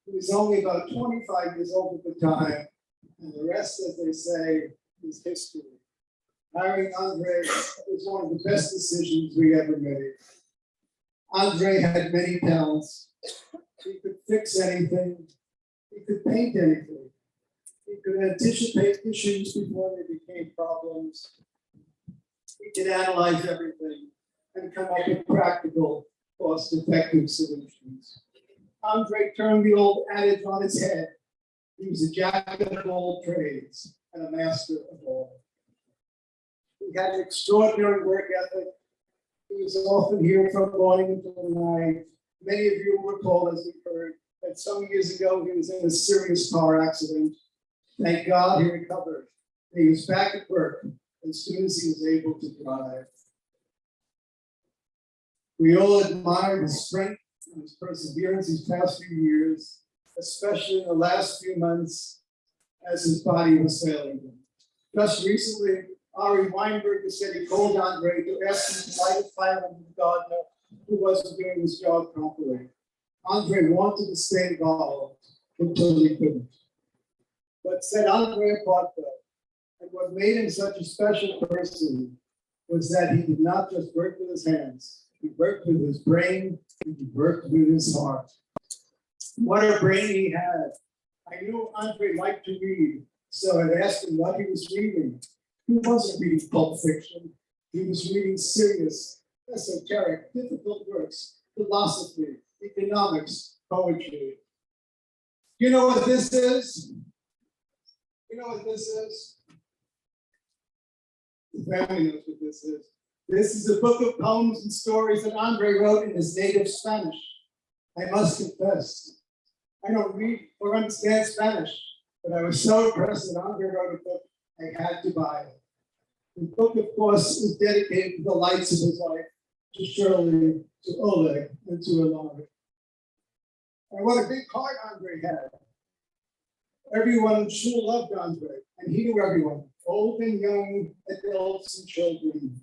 He was only about 25 years old at the time, and the rest, as they say, is history. Hiring Andrei was one of the best decisions we ever made. Andrei had many talents. He could fix anything. He could paint anything. He could anticipate issues before they became problems. He could analyze everything and come up with practical, cost-effective solutions. Andrei turned the old adage on its head. He was a jack of all trades and a master of all. He had an extraordinary work ethic. He was often here from morning until night. Many of you will recall, as we heard, that some years ago he was in a serious car accident. Thank God he recovered. He was back at work as soon as he was able to drive. We all admire his strength and his perseverance these past few years, especially in the last few months as his body was failing him. Just recently, Ari Weinberger said he called Andrei to ask him to light a fire under the gardener who wasn't doing his job properly. Andrei wanted to stay involved until he couldn't. What set Andrei apart, though, and what made him such a special person, was that he did not just work with his hands. He worked with his brain, and he worked with his heart. What a brain he had. I knew Andrei liked to read, so I asked him what he was reading. He wasn't reading pulp fiction. He was reading serious, esoteric, difficult works, philosophy, economics, poetry. You know what this is? You know what this is? The family knows what this is. This is a book of poems and stories that Andrei wrote in his native Spanish. I must confess, I don't read or understand Spanish, but I was so impressed that Andrei wrote a book, I had to buy it. The book, of course, is dedicated to the lights of his life, to Shirley, to Oleg, and to Ilari. And what a big heart Andrei had. Everyone sure loved Andrei, and he knew everyone, old and young, adults and children.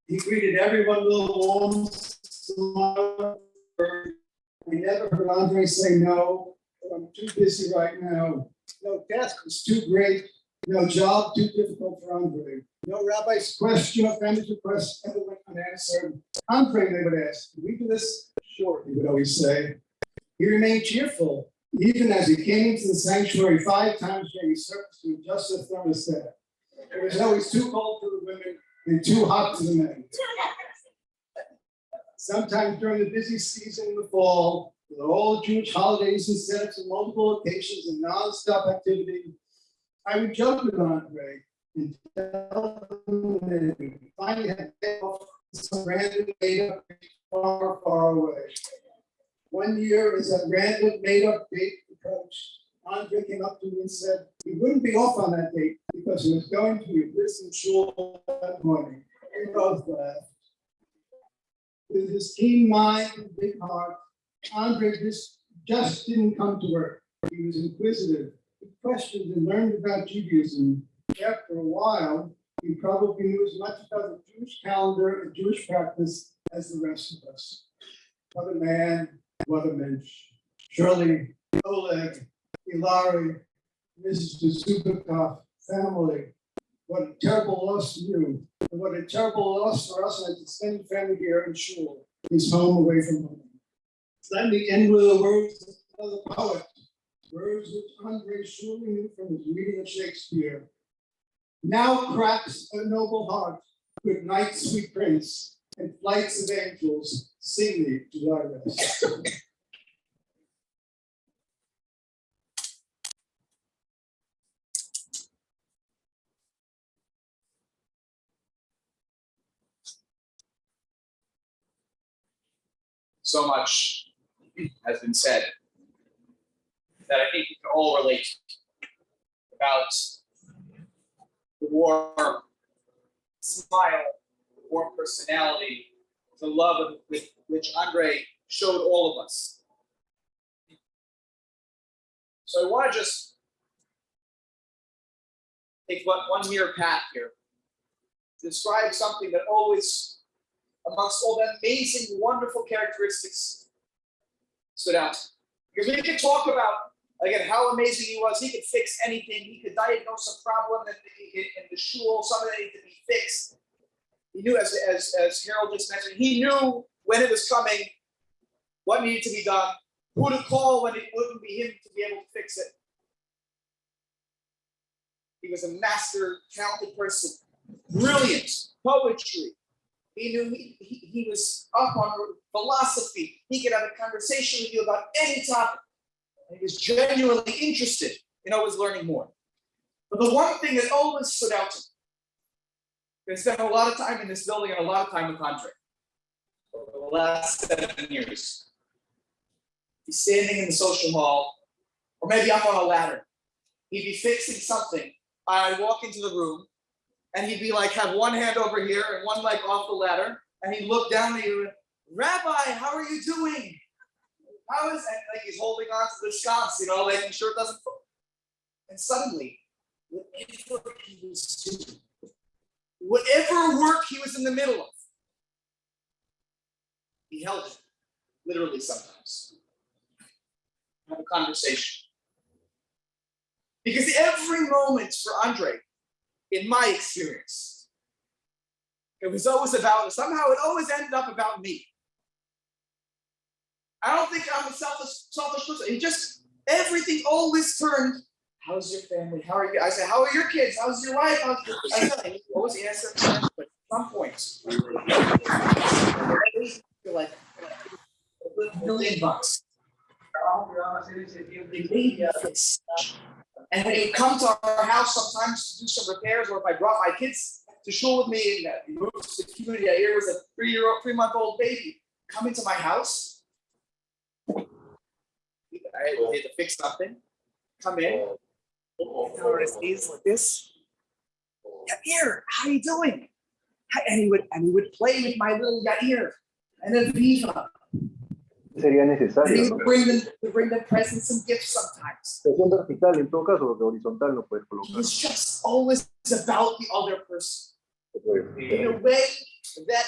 He greeted everyone with a warm smile. I never heard Andrei say no, I'm too busy right now. No desk was too great, no job too difficult for Andrei. No rabbi's question or family's request ever went unanswered. Andrei never asked, "Can we do this?" "Sure," he would always say. He remained cheerful, even as he came to the sanctuary 5 times during his service to adjust the thermostat. It was always too cold for the women and too hot for the men. Sometimes during the busy season in the fall, with all Jewish holidays and setups and multiple occasions and non-stop activity, I would joke with Andrei and tell him that we finally had to get off some random made-up far, far away. One year, as that random made-up date approached, Andrei came up to me and said he wouldn't be off on that date because he was going to be visiting shul that morning. We both laughed. With his keen mind and big heart, Andrei just didn't come to work. He was inquisitive. He questioned and learned about Judaism. After a while, he probably knew as much about the Jewish calendar and Jewish practice as the rest of us. What a man, what a mensch. Shirley, Oleg, Ilari, Mrs. Bezzubikoff, family. What a terrible loss to you, and what a terrible loss for us and extended family here in Shul, his home away from home. Let me end with the words of another poet, words which Andrei surely knew from his reading of Shakespeare. Now cracks a noble heart, good night, sweet prince, and flights of angels, sing me to thy rest. So much has been said that I think we can all relate about the warm smile, the warm personality, the love with which Andrei showed all of us. So I want to just take one mere path here to describe something that always, amongst all the amazing, wonderful characteristics, stood out. Because we could talk about, again, how amazing he was. He could fix anything. He could diagnose a problem in the shul, something that needed to be fixed. He knew, as Harold just mentioned, he knew when it was coming, what needed to be done, who to call when it wouldn't be him to be able to fix it. He was a master, talented person, brilliant, poetry. He knew he was up on philosophy. He could have a conversation with you about any topic. And he was genuinely interested in always learning more. But the one thing that always stood out to me, I spent a lot of time in this building and a lot of time with Andrei over the last 7 years. He's standing in the social hall, or maybe up on a ladder. He'd be fixing something. I'd walk into the room, and he'd be like, have one hand over here and one leg off the ladder, and he'd look down at you, Rabbi, how are you doing? How is that? Like he's holding on to the sconce, making sure it doesn't fall. And suddenly, whatever he was doing, whatever work he was in the middle of, he held it, literally sometimes. Have a conversation. Because every moment for Andrei, in my experience, it was always about, somehow it always ended up about me. I don't think I'm a selfish person. Everything always turned, how's your family? How are you? I said, how are your kids? How's your wife? I always answer, but at some point, like $1 million. They made me fix And they would come to our house sometimes to do some repairs, or if I brought my kids to shul with me, and we moved to the community, here was a 3-month-old baby coming to my house. I had to fix something, come in, on his knees like this. Yair, how you doing? And he would play with my little Yair and then Viva. Sería And necesario. he would bring them presents and gifts sometimes. Sección vertical en todo caso, porque horizontal no puedes He colocar. was just always about the other person in a way that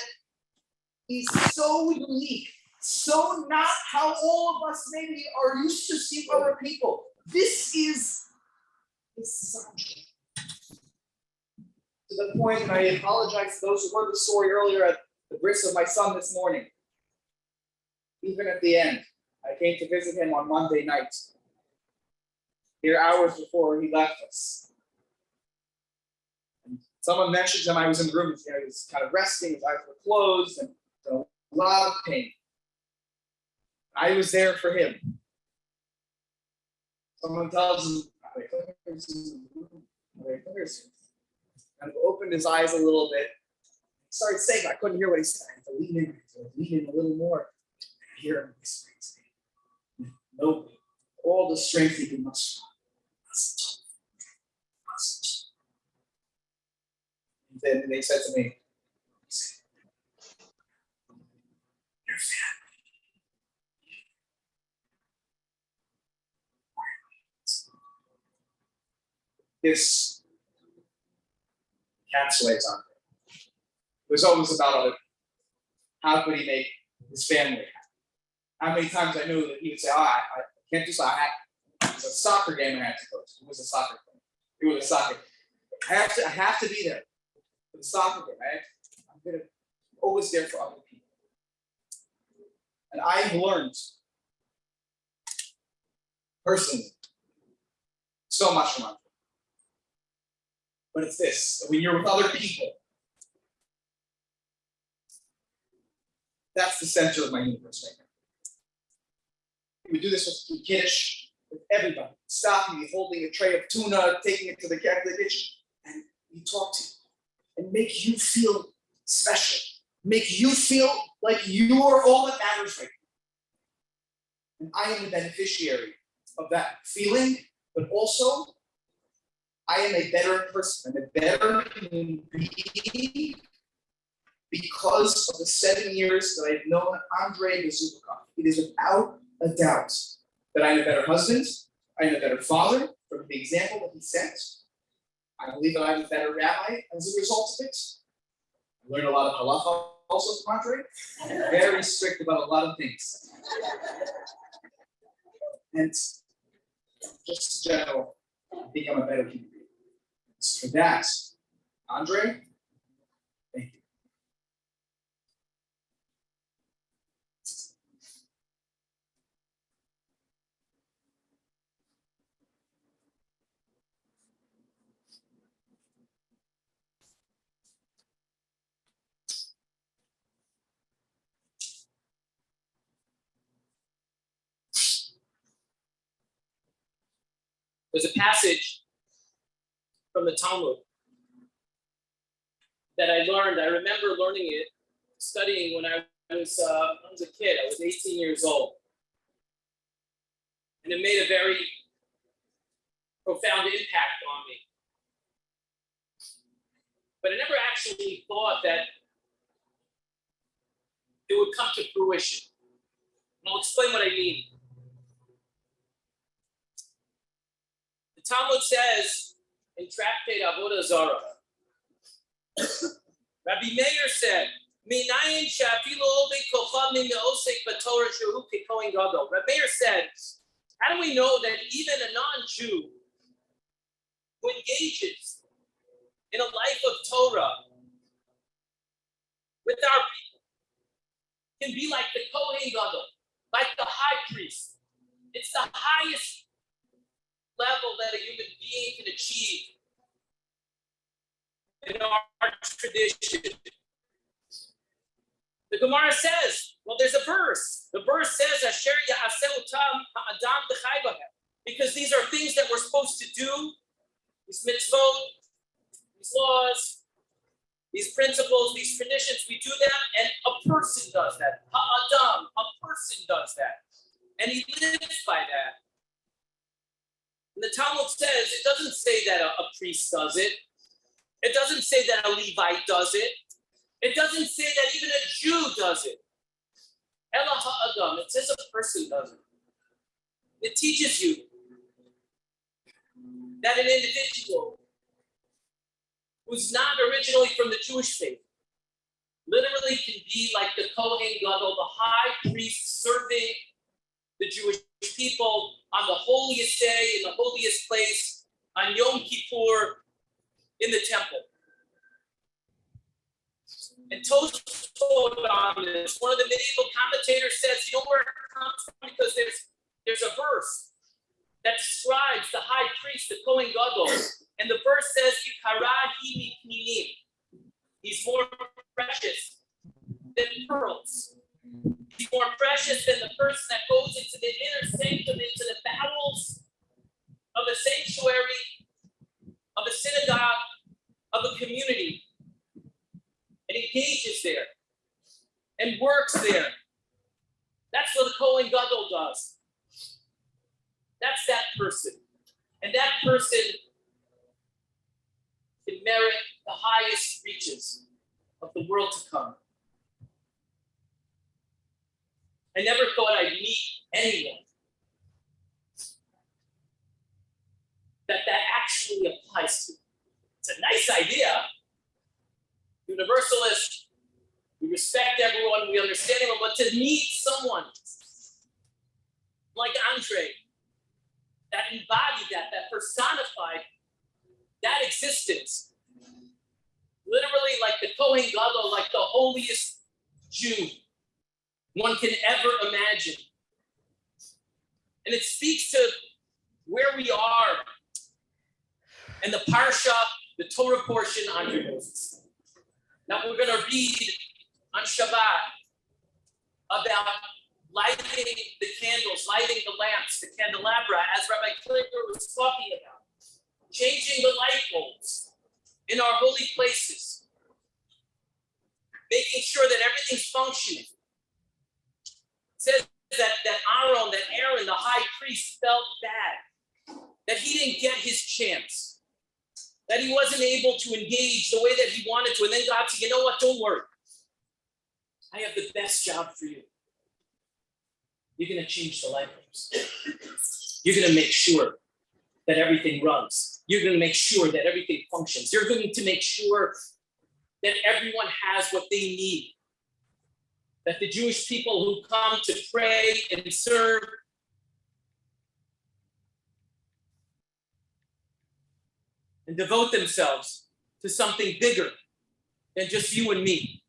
is so unique, so not how all of us maybe are used to see other people. This is Andrei. To the point, and I apologize to those who heard the story earlier at the bris of my son this morning. Even at the end, I came to visit him on Monday night, mere hours before he left us. And someone mentioned to him, I was in the room, he was kind of resting, his eyes were closed, and a lot of pain. I was there for him. Someone tells him, kind of opened his eyes a little bit. He started saying, I couldn't hear what he said. I had to lean in a little more. I hear him whispering to me. No, all the strength he can muster. And then they said to me, your family. This encapsulates on it. It was always about other people. How could he make his family happy? How many times I knew that he would say, I can't do soccer. It was a soccer game I had to go to. It was a soccer game. It was a soccer game. I have to be there for the soccer game. I'm always there for other people. And I've learned personally so much from Andrei. But it's this, when you're with other people, that's the center of my universe right now. We do this with Kiddush, with everybody. Stopping you, holding a tray of tuna, taking it to the kitchen, and we talk to you and make you feel special, make you feel like you are all that matters right now. And I am the beneficiary of that feeling, but also I am a better person. I'm a better human being because of the 7 years that I've known Andrei Bezzubikoff. It is without a doubt that I'm a better husband, I'm a better father from the example that he set. I believe that I'm a better rabbi as a result of it. I learned a lot of halacha also from Andrei. Very strict about a lot of things. And just in general, I think I'm a better human being. So for that, Andrei, thank you. There's a passage from the Talmud that I learned. I remember learning it, studying when I was a kid. I was 18 years old. And it made a very profound impact on me. But I never actually thought that it would come to fruition. And I'll explain what I mean. The Talmud says in Tractate Avodah Zarah, Rabbi Meir said, "Minayin she'afilu oved kochav mimeosek b'torah shehu kekohen gadol." Rabbi Meir said, how do we know that even a non-Jew who engages in a life of Torah with our people can be like the Kohen Gadol, like the high priest? It's the highest level that a human being can achieve in our tradition. The Gemara says, well, there's a verse. The verse says, Asher ya'aseh otam ha'adam b'chai bahem. Because these are things that we're supposed to do, these mitzvot, these laws, these principles, these traditions, we do them, and a person does that. Ha'adam, a person does that. And he lives by that. And the Talmud says, it doesn't say that a priest does it. It doesn't say that a Levite does it. It doesn't say that even a Jew does it. Ela ha'adam, it says a person does it. It teaches you that an individual who's not originally from the Jewish faith literally can be like the Kohen Gadol, the high priest serving the Jewish people on the holiest day, in the holiest place, on Yom Kippur, in the temple. And Tosfot on this, one of the medieval commentators says, you know where it comes from? Because there's a verse that describes the high priest, the Kohen Gadol, and the verse says, "Yikarahi mipninim." He's more precious than pearls. He's more precious than the person that goes into the inner sanctum, into the bowels of a sanctuary, of a synagogue, of a community, and engages there and works there. That's what the Kohen Gadol does. That's that person. And that person can merit the highest reaches of the world to come. I never thought I'd meet anyone that actually applies to. It's a nice idea. Universalist, we respect everyone, we understand everyone, but to meet someone like Andrei, that embodied that personified that existence, literally like the Kohen Gadol, like the holiest Jew one can ever imagine. And it speaks to where we are and the parsha, the Torah portion on Moses. Now we're going to read on Shabbat about lighting the candles, lighting the lamps, the candelabra, as Rabbi Klinger was talking about, changing the light bulbs in our holy places, making sure that everything's functioning. It says that Aaron, the high priest, felt bad, that he didn't get his chance, that he wasn't able to engage the way that he wanted to. And then God said, you know what, don't worry. I have the best job for you. You're going to change the light bulbs. You're going to make sure that everything runs. You're going to make sure that everything functions. You're going to make sure that everyone has what they need. That the Jewish people who come to pray and serve and devote themselves to something bigger than just you and me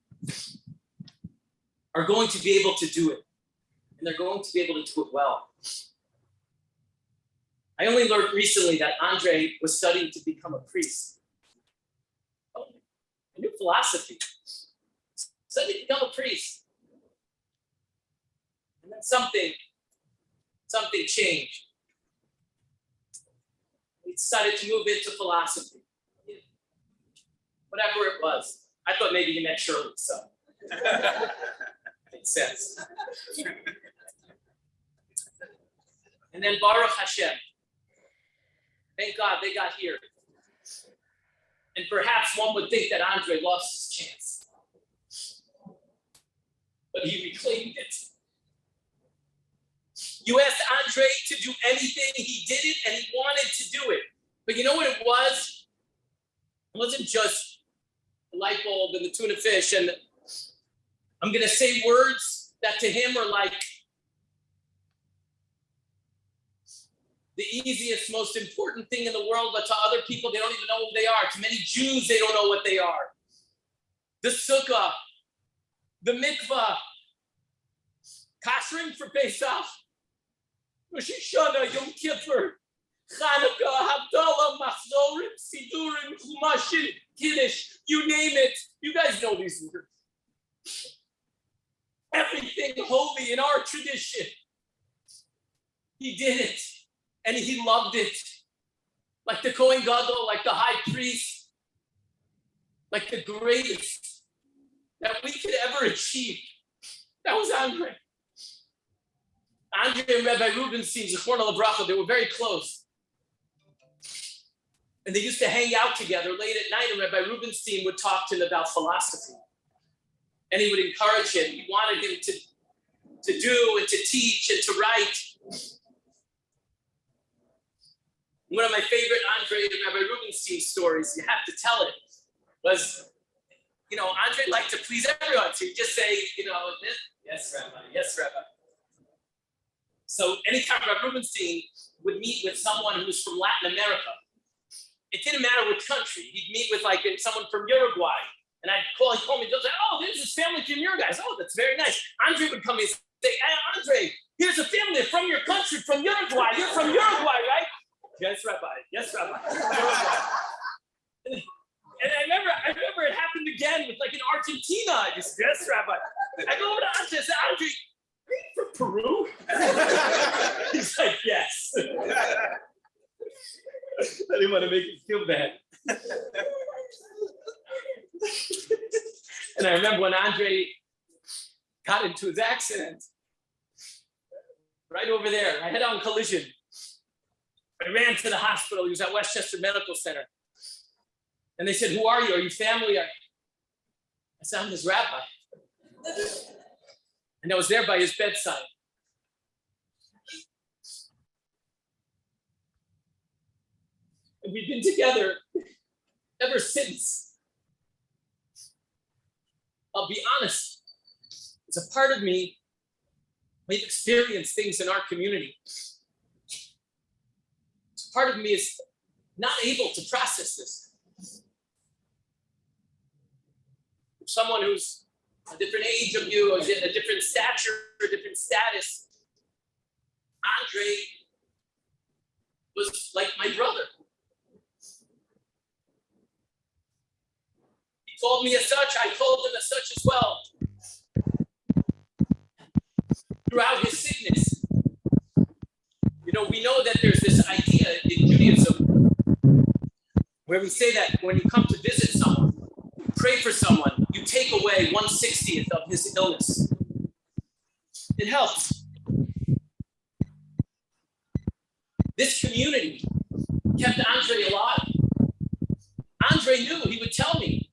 are going to be able to do it. And they're going to be able to do it well. I only learned recently that Andrei was studying to become a priest. Oh, a new philosophy. Studying to become a priest. And then something changed. He decided to move into philosophy. Whatever it was. I thought maybe he meant Shirley, so. Makes sense. And then Baruch Hashem. Thank God they got here. And perhaps one would think that Andrei lost his chance. But he reclaimed it. You asked Andrei to do anything, he did it, and he wanted to do it. But you know what it was? It wasn't just the light bulb and the tuna fish. And I'm going to say words that to him are like the easiest, most important thing in the world, but to other people, they don't even know who they are. To many Jews, they don't know what they are. The sukkah, the mikvah, kashering for Pesach, Rosh Hashanah, Yom Kippur, Hanukkah, Havdalah, Machzorim, Sidurim, Chumashin, Kiddush, you name it. You guys know these words. Everything holy in our tradition. He did it. And he loved it. Like the Kohen Gadol, like the high priest, like the greatest that we could ever achieve. That was Andrei. Andrei and Rabbi Rubenstein, Zichrono Livracha, they were very close. And they used to hang out together late at night, and Rabbi Rubenstein would talk to him about philosophy. And he would encourage him. He wanted him to do and to teach and to write. One of my favorite Andrei and Rabbi Rubenstein stories, you have to tell it, was, Andrei liked to please everyone. So he'd just say, yes, Rabbi, yes, Rabbi. So anytime Rabbi Rubenstein would meet with someone who was from Latin America, it didn't matter which country. He'd meet with someone from Uruguay, and I'd call me, he'd say, oh, there's this family from Uruguay. Oh, that's very nice. Andrei would come and say, hey, Andrei, here's a family from your country, from Uruguay. You're from Uruguay, right? Yes, Rabbi. Yes, Rabbi. And I remember it happened again with in Argentina. I just, yes, Rabbi. I go over to Andrei and say, Andrei, are you from Peru? He's like, yes. I didn't want to make him feel bad. And I remember when Andrei got into his accident, right over there, a head-on collision. I ran to the hospital. He was at Westchester Medical Center. And they said, who are you? Are you family? I said, I'm his rabbi. And I was there by his bedside. And we've been together ever since. I'll be honest, it's a part of me, we've experienced things in our community. Part of me is not able to process this. Someone who's a different age of you, or a different stature, a different status. Andrei was like my brother. He called me as such, I called him as such as well. Throughout his sickness. We know that there's this idea in Judaism where we say that when you come to visit someone, you pray for someone, you take away 1/60th of his illness. It helps. This community kept Andrei alive. Andrei knew, he would tell me,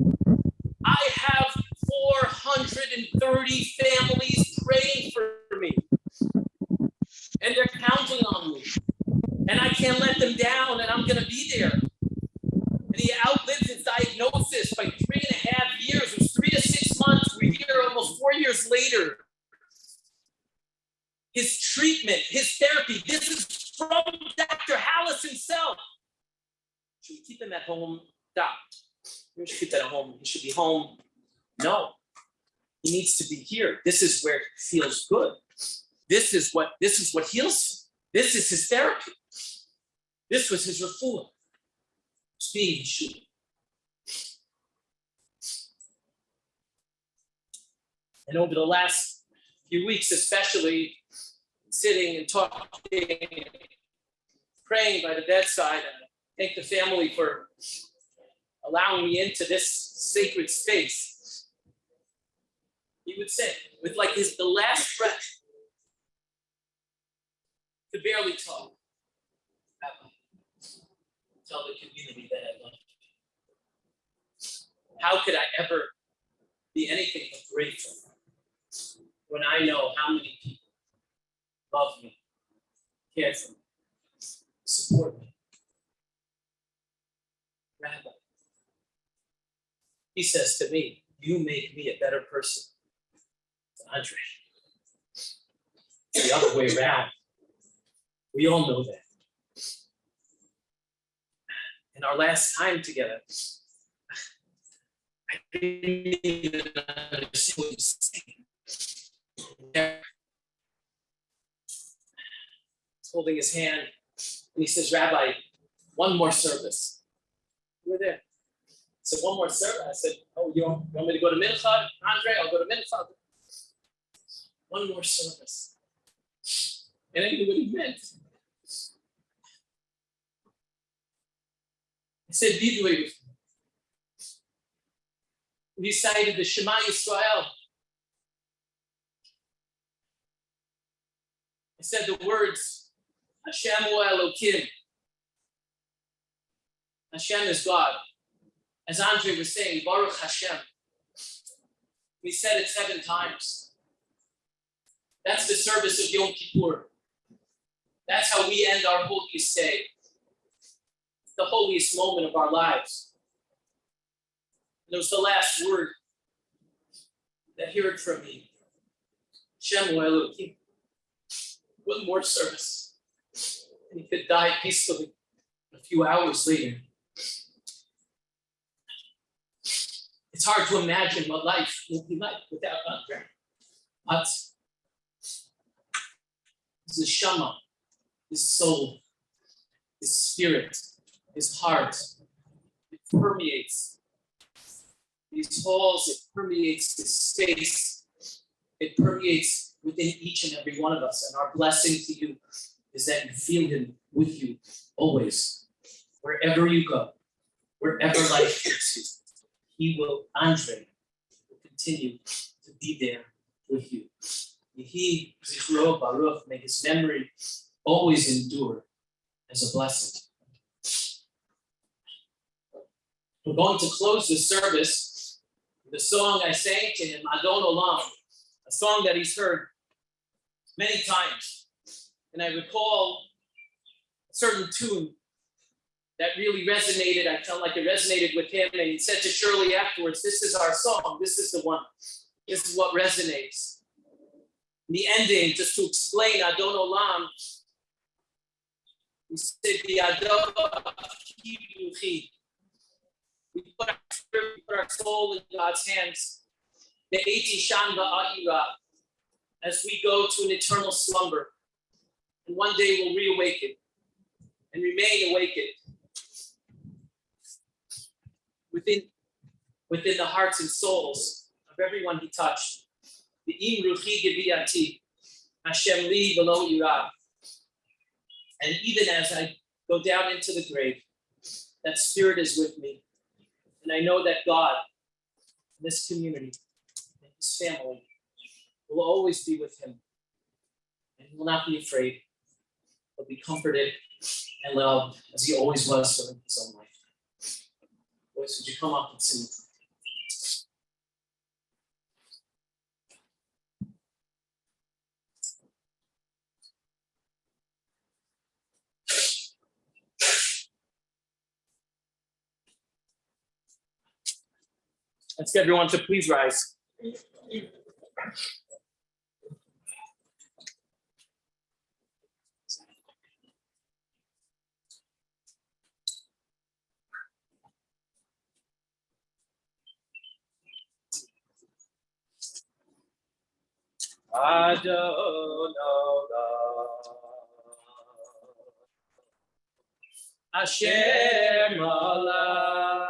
I have 430 families praying for me. And they're counting on me. And I can't let them down, and I'm going to be there. And he outlived his diagnosis by 3.5 years. It was 3 to 6 months. We're here almost 4 years later. His treatment, his therapy, this is from Dr. Hallis himself. Should we keep him at home? Doc, we should keep that at home. He should be home. No, he needs to be here. This is where he feels good. This is what heals him. This is his therapy. This was his refuah. Being Yeshua. And over the last few weeks, especially sitting and talking, and praying by the bedside, and I thank the family for allowing me into this sacred space. He would say, with the last breath, to barely talk. Rabbi, tell the community that I love you. How could I ever be anything but grateful when I know how many people love me, care for me, support me? Rabbi, he says to me, you make me a better person. Andrei, it's the other way around. We all know that. In our last time together, I didn't even understand what he was saying. He's holding his hand, and he says, Rabbi, one more service. We're there. I said, one more service? I said, oh, you want me to go to Mincha, Andrei? I'll go to Mincha. One more service. And I knew what he meant. I said, Vidui. We recited the Shema Yisrael. I said the words, Hashem hu Elokim. Hashem is God. As Andrei was saying, Baruch Hashem. We said it 7 times. That's the service of Yom Kippur. That's how we end our holiest day. The holiest moment of our lives. And it was the last word that hear it from me. Hashem hu Elokim. One more service. And he could die peacefully a few hours later. It's hard to imagine what life will be like without Andrei. But his neshama, his soul, his spirit, his heart, it permeates these halls, it permeates this space, it permeates within each and every one of us. And our blessing to you is that you feel him with you always, wherever you go, wherever life takes you. Andrei will continue to be there with you. Yehi Zichro Baruch, may his memory always endure as a blessing. We're going to close the service with a song I sang to him, Adon Olam, a song that he's heard many times. And I recall a certain tune that really resonated. I felt like it resonated with him. And he said to Shirley afterwards, this is our song. This is the one. This is what resonates. The ending, just to explain Adon Olam, we said, the Adon Kibuchi. We put our spirit, we put our soul in God's hands. The Eiti Shan Ba'ira, as we go to an eternal slumber. And one day we'll reawaken and remain awakened within the hearts and souls of everyone he touched. The Im Ruchi Geviati, Hashem Li Velo Yirah. And even as I go down into the grave, that spirit is with me. And I know that God, this community, and his family will always be with him. And he will not be afraid, but be comforted and loved as he always was during his own life. Boys, would you come up and sing with me? Let's get everyone to please rise. Adon Hashem Allah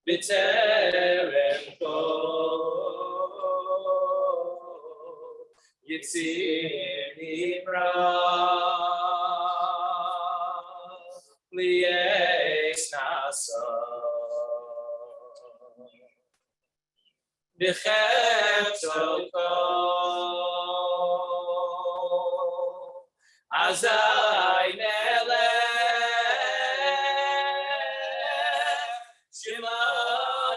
B'terem kol Yitzir Nivra Li'es Nasa B'chem Tokol Azai Melech Shema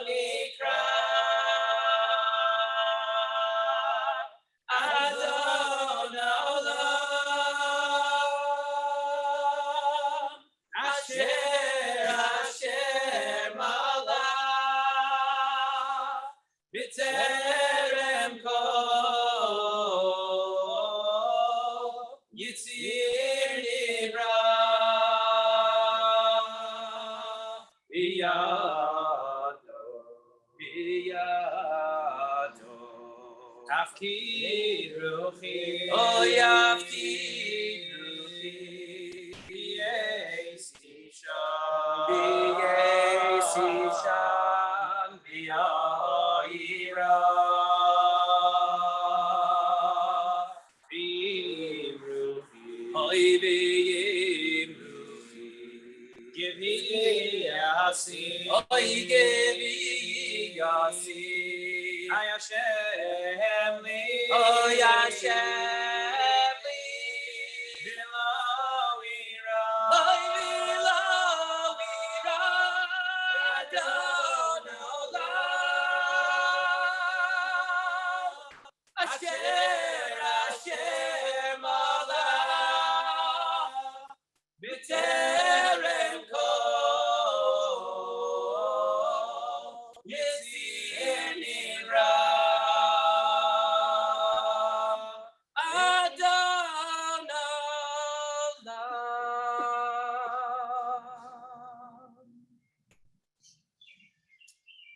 Nikra Adon Olam Asher Hashem Allah B'terem kol Yitzir Nivra B'yado Tafkid Ruchi Oh Yafkid Ruchi B'yesi Shan B'ya'ira B'im Ruchi Oy B'im Ruchi Yasi. Oy gevi yasi. Ay Hashem li. Oy Hashem li. V'lo ira. Oy v'lo ira. Adon olam. Asher Hashem olam. B'terem kol Yitzir nira. Adon olam.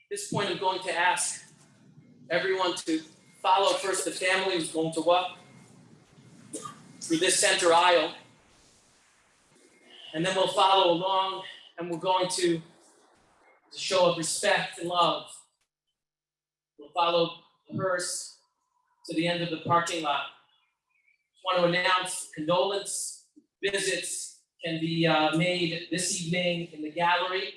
At this point, I'm going to ask everyone to follow first the family who's going to walk through this center aisle. And then we'll follow along, and we're going to, as a show of respect and love, we'll follow the hearse to the end of the parking lot. Just want to announce condolence visits can be made this evening in the gallery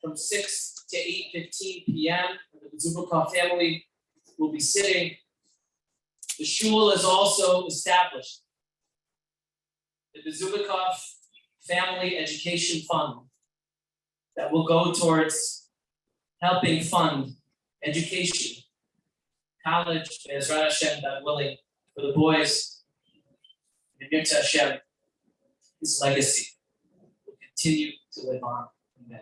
from 6 to 8:15 p.m. The Bezzubikoff family will be sitting. The shul is also established. The Bezzubikoff Family Education Fund that will go towards helping fund education, college, Bezrat Hashem, God willing, for the boys. And Yirtzeh Hashem, his legacy will continue to live on. Amen.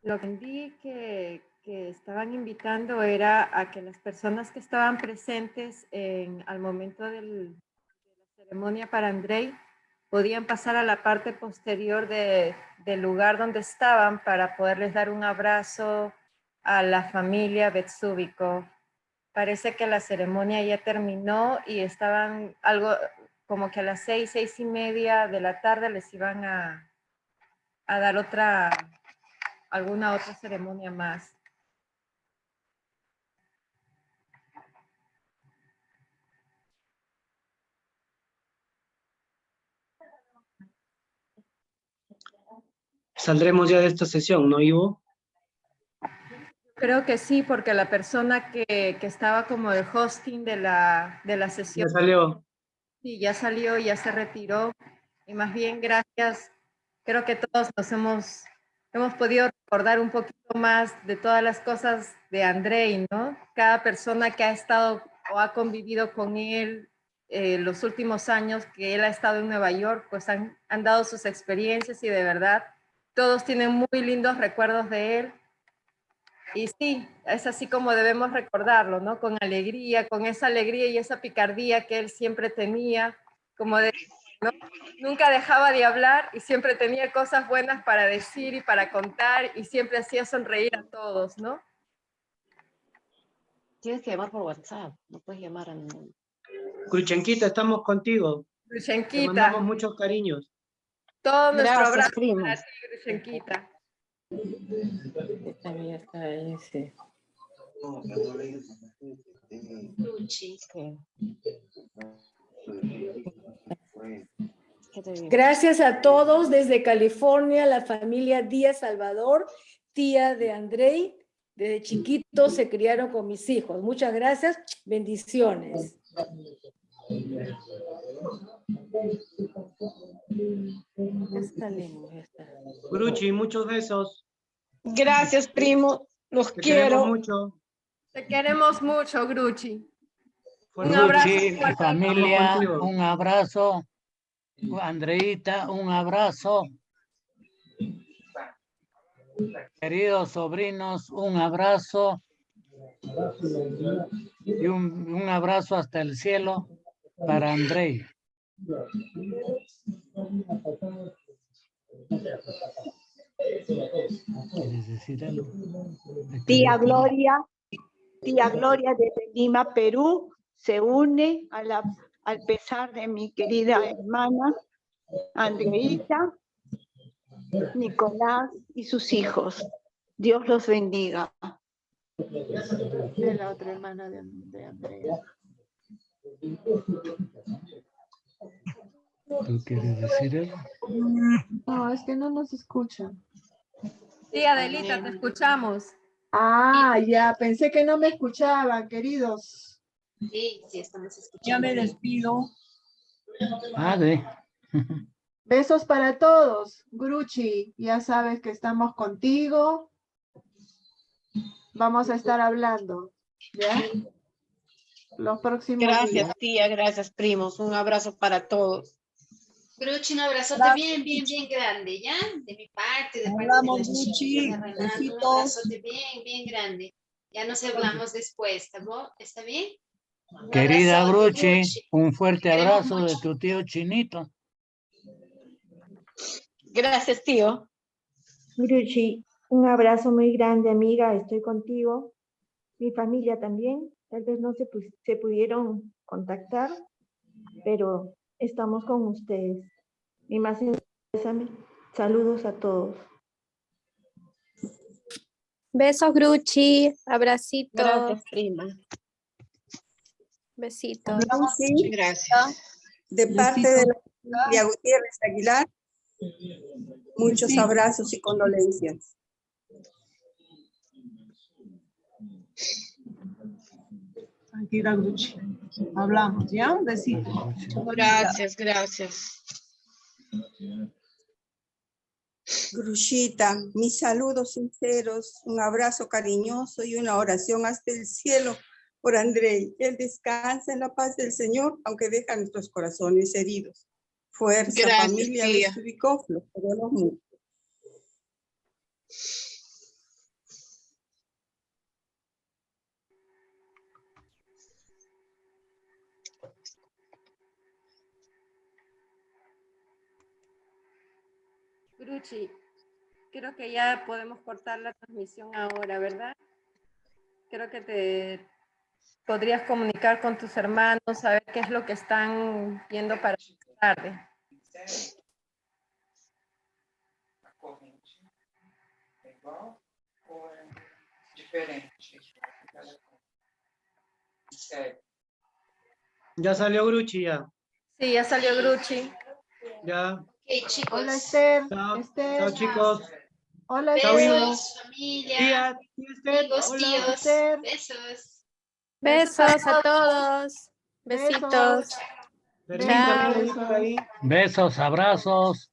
Lo que vi que estaban invitando era a que las personas que estaban presentes al momento de la ceremonia para Andrei podían pasar a la parte posterior del lugar donde estaban para poderles dar un abrazo a la familia Bezzubikoff. Parece que la ceremonia ya terminó y estaban algo como que a las 6:30 de la tarde les iban a dar alguna otra ceremonia más. Saldremos ya de esta sesión, ¿no, Ivo? Creo que sí, porque la persona que estaba como el hosting de la sesión. Ya salió. Sí, ya salió, ya se retiró. Y más bien, gracias. Creo que todos nos hemos podido recordar un poquito más de todas las cosas de Andrei, ¿no? Cada persona que ha estado o ha convivido con él los últimos años que él ha estado en Nueva York, pues han dado sus experiencias y de verdad todos tienen muy lindos recuerdos de él. Y sí, es así como debemos recordarlo, ¿no? Con alegría, con esa alegría y esa picardía que él siempre tenía, como de, ¿no? Nunca dejaba de hablar y siempre tenía cosas buenas para decir y para contar y siempre hacía sonreír a todos, ¿no? Tienes que llamar por WhatsApp, no puedes llamar a ningún. Cruchenquita, estamos contigo. Te Cruchenquita, mandamos muchos cariños. todo nuestro Gracias, abrazo primo. para ti, Cruchenquita. También está ahí, sí. Gracias a todos desde California, la familia Díaz Salvador, tía de Andrei. Desde chiquitos se criaron con mis hijos. Muchas gracias. Bendiciones. Gruchi, muchos besos. Gracias, primo. Los Te quiero. queremos mucho. Te queremos mucho, Gruchi. Fuerte. Un abrazo. Gruchi, fuerte. familia, Estamos contigo. un abrazo. Andreita, un abrazo. Queridos sobrinos, un abrazo. Y un abrazo hasta el cielo para Andrei. ¿Quieres decir algo? Tía Gloria desde Lima, Perú, se une al pesar de mi querida hermana Andreita, Nicolás y sus hijos. Dios los bendiga. De la otra hermana de Andrea. ¿Tú quieres decir algo? No, es que no nos escuchan. Sí, Adelita, te escuchamos. Ah, ya, pensé que no me escuchaban, queridos. Sí, sí, estamos escuchando. Ya me despido. Padre. Besos para todos. Gruchi, ya sabes que estamos contigo. Vamos a estar hablando, ¿ya? Los próximos Gracias, días. tía, gracias, primos. Un abrazo para todos. Gruchi, un abrazote Gracias. bien grande, ¿ya? De mi parte, de parte Hablamos, de las Gruchi. chiquillas de Renato, un Besitos. abrazote bien grande. Ya nos hablamos después, ¿está bien? Un Querida abrazote, Gruchi, un fuerte Te queremos abrazo de mucho. tu tío Chinito. Gracias, tío. Gruchi, un abrazo muy grande, amiga, estoy contigo. Mi familia también, tal vez no se pudieron contactar, pero estamos con ustedes. Mi más sincero pésame. Saludos a todos. Besos, Gruchi. Abracitos. Gracias, prima. Besitos. Gracias. De parte de la familia Gutiérrez Aguilar, Muchos abrazos y condolencias. Tranquila, Gruchi. Hablamos, ¿ya? Un besito. Gracias, gracias. Gruchita, mis saludos sinceros, un abrazo cariñoso y una oración hasta el cielo por Andrei. Él descansa en la paz del Señor, aunque deja nuestros corazones heridos. Fuerza, Gracias, familia tía. Bezzubikoff, los queremos mucho. Gruchi, creo que ya podemos cortar la transmisión ahora, ¿verdad? Creo que te podrías comunicar con tus hermanos, saber qué es lo que están viendo para esta tarde. Ya salió Gruchi ya. Sí, ya salió Gruchi. Ya. Ok, chicos. Hola, Esther. Chao, Esther. chao chicos. Hola, Chao, Esther. Ivo. Besos, familia. Tía, Esther. Amigos, Hola. tíos. Esther. Besos. Besos a todos. Besitos. Permítame Chao. seguir por ahí. Besos, abrazos.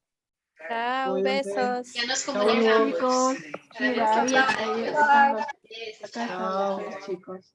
Chao, Cuídense. besos. Ya nos Chao, comunicamos. Chicos, Para ver si gracias. hablamos. Ahí están los, Besos, acá están chao. los tres chicos.